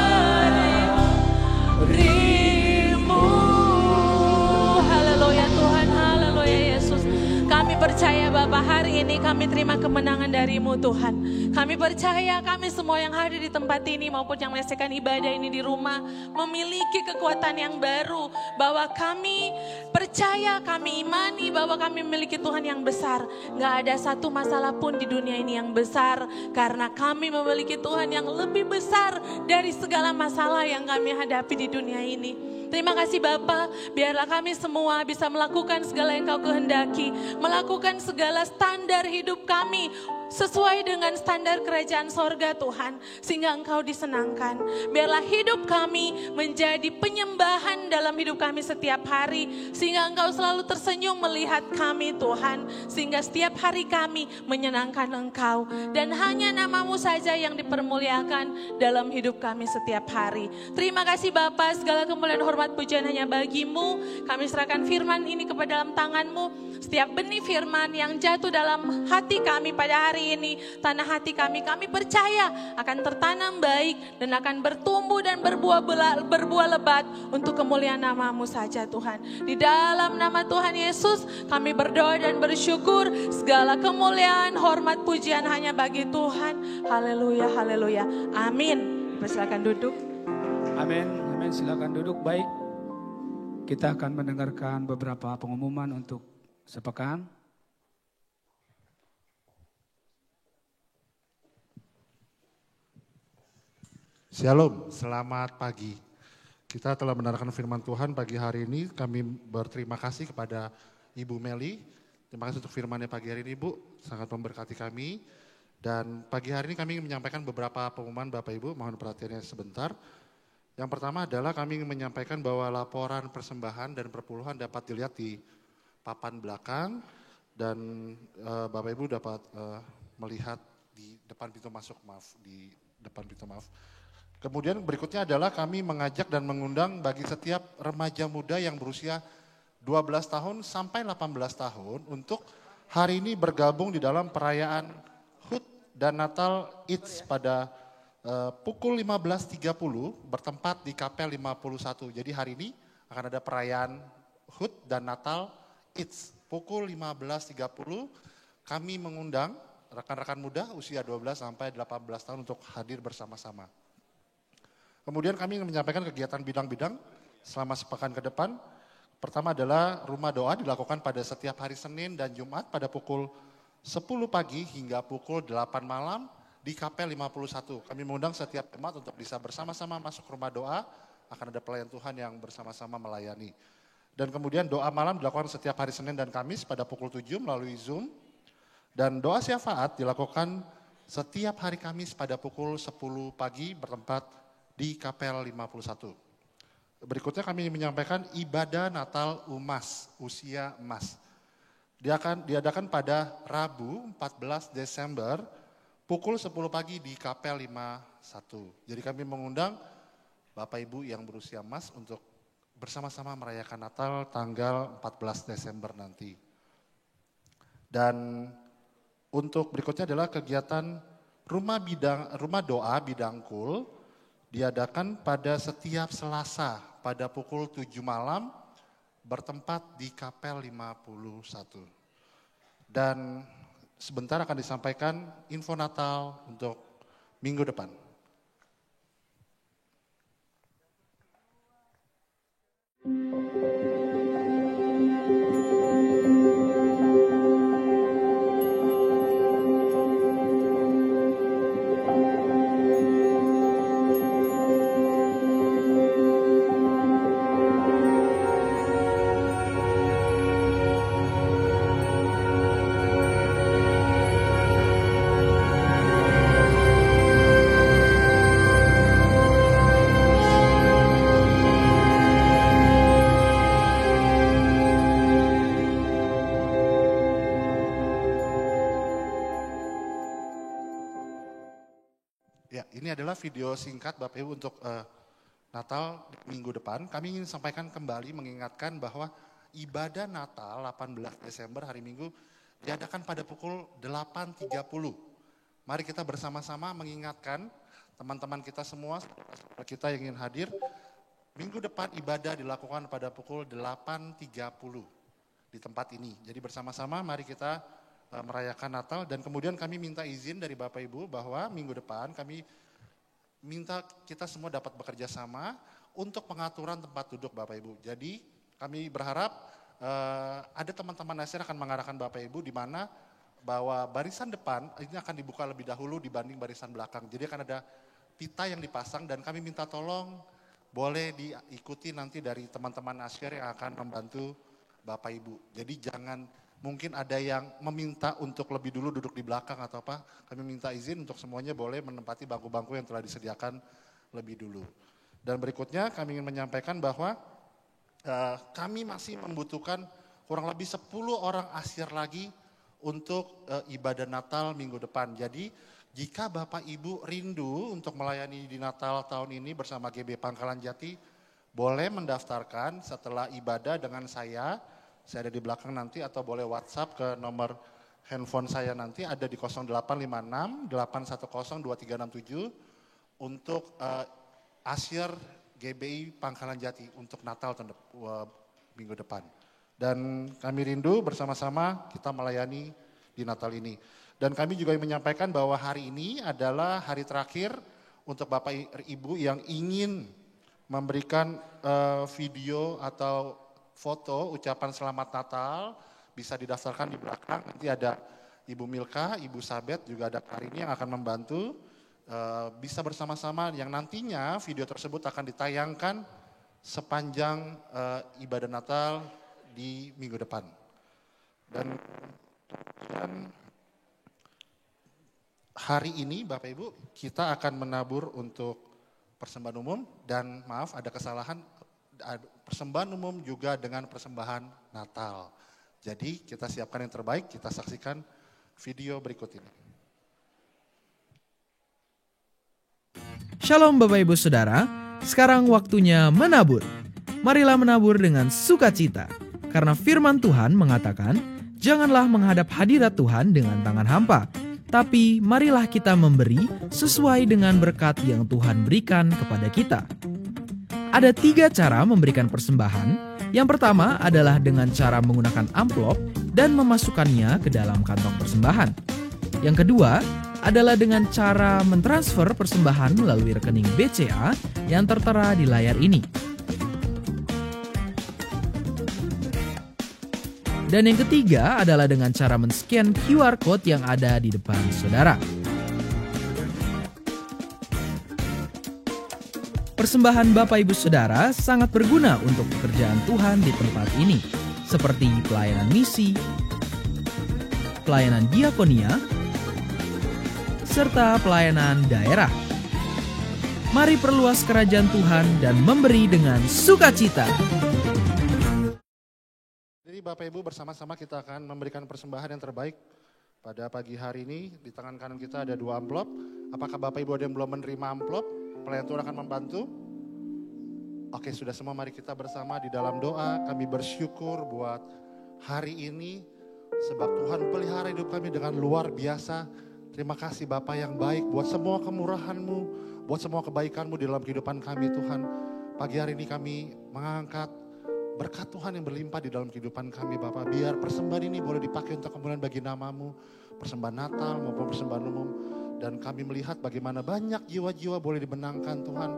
Haleluya Tuhan, haleluya Yesus. Kami percaya Bapa, hari ini kami terima kemenangan darimu Tuhan. Kami percaya kami semua yang hadir di tempat ini maupun yang menyaksikan ibadah ini di rumah memiliki kekuatan yang baru. Bahwa kami percaya, kami imani bahwa kami memiliki Tuhan yang besar. Gak ada satu masalah pun di dunia ini yang besar, karena kami memiliki Tuhan yang lebih besar dari segala masalah yang kami hadapi di dunia ini. Terima kasih Bapa, biarlah kami semua bisa melakukan segala yang Kau kehendaki, melakukan segala standar hidup kami sesuai dengan standar kerajaan sorga Tuhan, sehingga Engkau disenangkan. Biarlah hidup kami menjadi penyembahan dalam hidup kami setiap hari, sehingga Engkau selalu tersenyum melihat kami Tuhan, sehingga setiap hari kami menyenangkan Engkau, dan hanya nama-Mu saja yang dipermuliakan dalam hidup kami setiap hari. Terima kasih Bapa, segala kemuliaan hormat pujian hanya bagi-Mu. Kami serahkan firman ini kepada dalam tangan-Mu. Setiap benih firman yang jatuh dalam hati kami pada hari ini, tanah hati kami percaya akan tertanam baik dan akan bertumbuh dan berbuah lebat untuk kemuliaan nama-Mu saja Tuhan. Di dalam nama Tuhan Yesus kami berdoa dan bersyukur, segala kemuliaan, hormat, pujian hanya bagi Tuhan. Haleluya, haleluya. Amin. Silakan duduk. Amin, amin. Silakan duduk. Baik, kita akan mendengarkan beberapa pengumuman untuk sepekan. Shalom, selamat pagi. Kita telah mendengarkan firman Tuhan pagi hari ini. Kami berterima kasih kepada Ibu Meli. Terima kasih untuk firmannya pagi hari ini, Ibu. Sangat memberkati kami. Dan pagi hari ini kami ingin menyampaikan beberapa pengumuman Bapak Ibu, mohon perhatiannya sebentar. Yang pertama adalah kami ingin menyampaikan bahwa laporan persembahan dan perpuluhan dapat dilihat di papan belakang dan Bapak Ibu dapat melihat di depan pintu masuk, di depan pintu maaf. Kemudian berikutnya adalah kami mengajak dan mengundang bagi setiap remaja muda yang berusia 12 tahun sampai 18 tahun untuk hari ini bergabung di dalam perayaan HUT dan Natal Eats pada pukul 15.30 bertempat di Kapel 51. Jadi hari ini akan ada perayaan HUT dan Natal Eats pukul 15.30. Kami mengundang rekan-rekan muda usia 12 sampai 18 tahun untuk hadir bersama-sama. Kemudian kami ingin menyampaikan kegiatan bidang-bidang selama sepekan ke depan. Pertama adalah rumah doa dilakukan pada setiap hari Senin dan Jumat pada pukul 10 pagi hingga pukul 8 malam di Kapel 51. Kami mengundang setiap jemaat untuk bisa bersama-sama masuk rumah doa, akan ada pelayan Tuhan yang bersama-sama melayani. Dan kemudian doa malam dilakukan setiap hari Senin dan Kamis pada pukul 7 melalui Zoom. Dan doa syafaat dilakukan setiap hari Kamis pada pukul 10 pagi bertempat di Kapel 51. Berikutnya kami menyampaikan ibadah Natal UMAS, usia emas. Dia akan diadakan pada Rabu 14 Desember pukul 10 pagi di Kapel 51. Jadi kami mengundang Bapak Ibu yang berusia emas untuk bersama-sama merayakan Natal tanggal 14 Desember nanti. Dan untuk berikutnya adalah kegiatan rumah doa bidangkul diadakan pada setiap Selasa pada pukul 7 malam bertempat di Kapel 51. Dan sebentar akan disampaikan info Natal untuk minggu depan. Ya, ini adalah video singkat Bapak Ibu untuk Natal minggu depan. Kami ingin sampaikan kembali mengingatkan bahwa ibadah Natal 18 Desember hari Minggu diadakan pada pukul 8.30. Mari kita bersama-sama mengingatkan teman-teman kita semua, kita yang ingin hadir. Minggu depan ibadah dilakukan pada pukul 8.30 di tempat ini. Jadi bersama-sama mari kita merayakan Natal dan kemudian kami minta izin dari Bapak Ibu bahwa minggu depan kami minta kita semua dapat bekerja sama untuk pengaturan tempat duduk Bapak Ibu. Jadi kami berharap ada teman-teman nasir akan mengarahkan Bapak Ibu di mana bahwa barisan depan ini akan dibuka lebih dahulu dibanding barisan belakang. Jadi akan ada pita yang dipasang dan kami minta tolong boleh diikuti nanti dari teman-teman nasir yang akan membantu Bapak Ibu. Jadi jangan mungkin ada yang meminta untuk lebih dulu duduk di belakang atau apa, kami minta izin untuk semuanya boleh menempati bangku-bangku yang telah disediakan lebih dulu. Dan berikutnya kami ingin menyampaikan bahwa kami masih membutuhkan kurang lebih 10 orang asyir lagi untuk ibadah Natal minggu depan. Jadi jika Bapak Ibu rindu untuk melayani di Natal tahun ini bersama GB Pangkalan Jati, boleh mendaftarkan setelah ibadah dengan saya ada di belakang nanti atau boleh WhatsApp ke nomor handphone saya nanti ada di 0856 810 2367 untuk asyir GBI Pangkalan Jati untuk Natal minggu depan. Dan kami rindu bersama-sama kita melayani di Natal ini. Dan kami juga menyampaikan bahwa hari ini adalah hari terakhir untuk Bapak Ibu yang ingin memberikan video atau foto ucapan selamat Natal bisa didaftarkan di belakang. Nanti ada Ibu Milka, Ibu Sabet, juga ada Karini yang akan membantu. Bisa bersama-sama yang nantinya video tersebut akan ditayangkan sepanjang ibadah Natal di minggu depan. Dan hari ini Bapak Ibu kita akan menabur untuk persembahan umum dan maaf ada kesalahan, persembahan umum juga dengan persembahan Natal. Jadi kita siapkan yang terbaik, kita saksikan video berikut ini. Shalom Bapak Ibu Saudara, sekarang waktunya menabur. Marilah menabur dengan sukacita, karena firman Tuhan mengatakan, janganlah menghadap hadirat Tuhan dengan tangan hampa, tapi marilah kita memberi sesuai dengan berkat yang Tuhan berikan kepada kita. Ada 3 cara memberikan persembahan. Yang pertama adalah dengan cara menggunakan amplop dan memasukkannya ke dalam kantong persembahan. Yang kedua adalah dengan cara mentransfer persembahan melalui rekening BCA yang tertera di layar ini. Dan yang ketiga adalah dengan cara men-scan QR Code yang ada di depan saudara. Persembahan Bapak Ibu Saudara sangat berguna untuk pekerjaan Tuhan di tempat ini, seperti pelayanan misi, pelayanan diakonia, serta pelayanan daerah. Mari perluas kerajaan Tuhan dan memberi dengan sukacita. Jadi Bapak Ibu bersama-sama kita akan memberikan persembahan yang terbaik pada pagi hari ini. Di tangan kanan kita ada 2 amplop. Apakah Bapak Ibu ada yang belum menerima amplop? Pelayan Tuhan akan membantu. Oke, sudah semua, mari kita bersama di dalam doa. Kami bersyukur buat hari ini sebab Tuhan pelihara hidup kami dengan luar biasa. Terima kasih Bapa yang baik buat semua kemurahan-Mu, buat semua kebaikan-Mu di dalam kehidupan kami Tuhan. Pagi hari ini kami mengangkat berkat Tuhan yang berlimpah di dalam kehidupan kami Bapak. Biar persembahan ini boleh dipakai untuk kemuliaan bagi nama-Mu, persembahan Natal maupun persembahan umum. Dan kami melihat bagaimana banyak jiwa-jiwa boleh dibenangkan Tuhan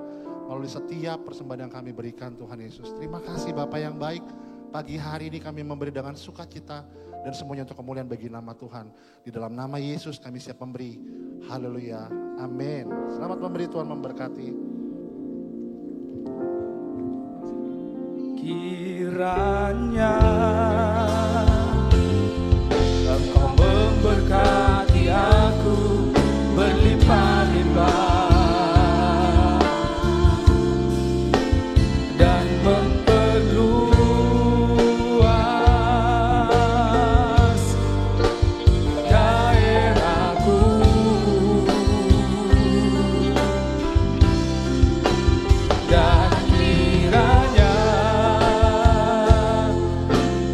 melalui setiap persembahan yang kami berikan Tuhan Yesus. Terima kasih Bapa yang baik. Pagi hari ini kami memberi dengan sukacita dan semuanya untuk kemuliaan bagi nama Tuhan. Di dalam nama Yesus kami siap memberi. Haleluya. Amin. Selamat memberi, Tuhan memberkati. Kiranya Engkau memberkati aku berlimpah-limpah dan memperluas daerahku, dan kiranya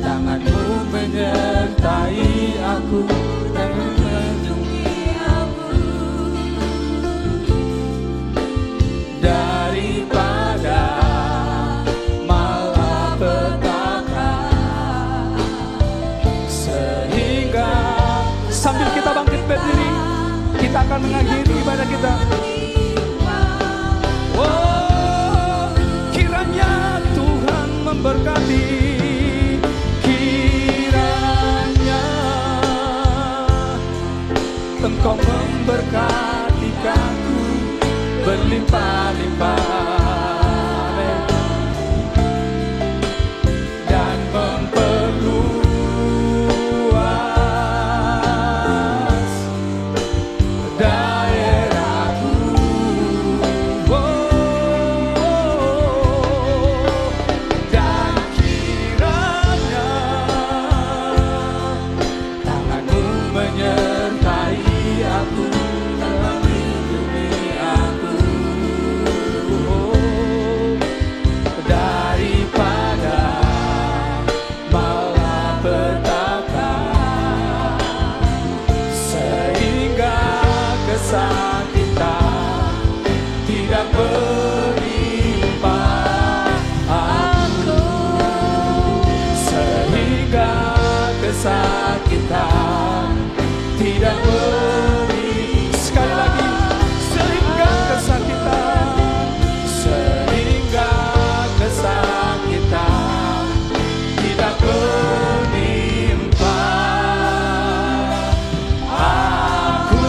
tanganmu menyertai aku dan melindungi aku daripada malapetaka, sehingga sambil kita bangkit berdiri, kita akan mengakhiri ibadah kita. Oh, kiranya Tuhan memberkati, kiranya Engkau memberkati aku berlimpah-limpah dan memperluas daerahku. Dan kiranya tanganmu menyertai aku dalam melindungi aku daripada malapetaka, sehingga kesakitan tidak menimpa aku, sehingga kesakitan tidak menimpa. Sekali lagi, sehingga kesakitan tidak menimpa aku.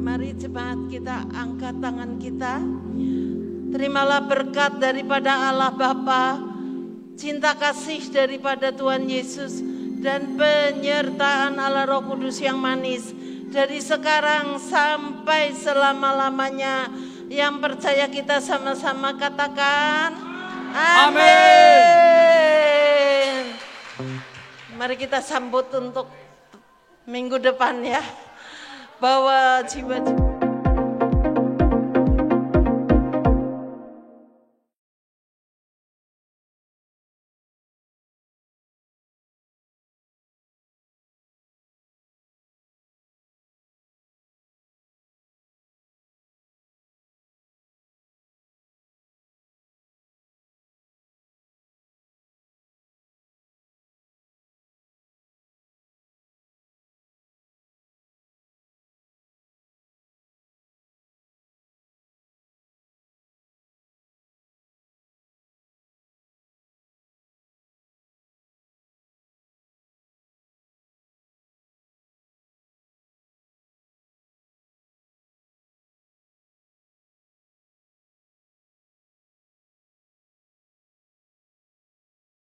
Mari cepat kita angkat tangan kita. Terimalah berkat daripada Allah Bapa, cinta kasih daripada Tuhan Yesus, dan penyertaan Allah Roh Kudus yang manis dari sekarang sampai selama-lamanya. Yang percaya kita sama-sama katakan amin. Mari kita sambut untuk minggu depan ya. Bawa jiwa-jiwa.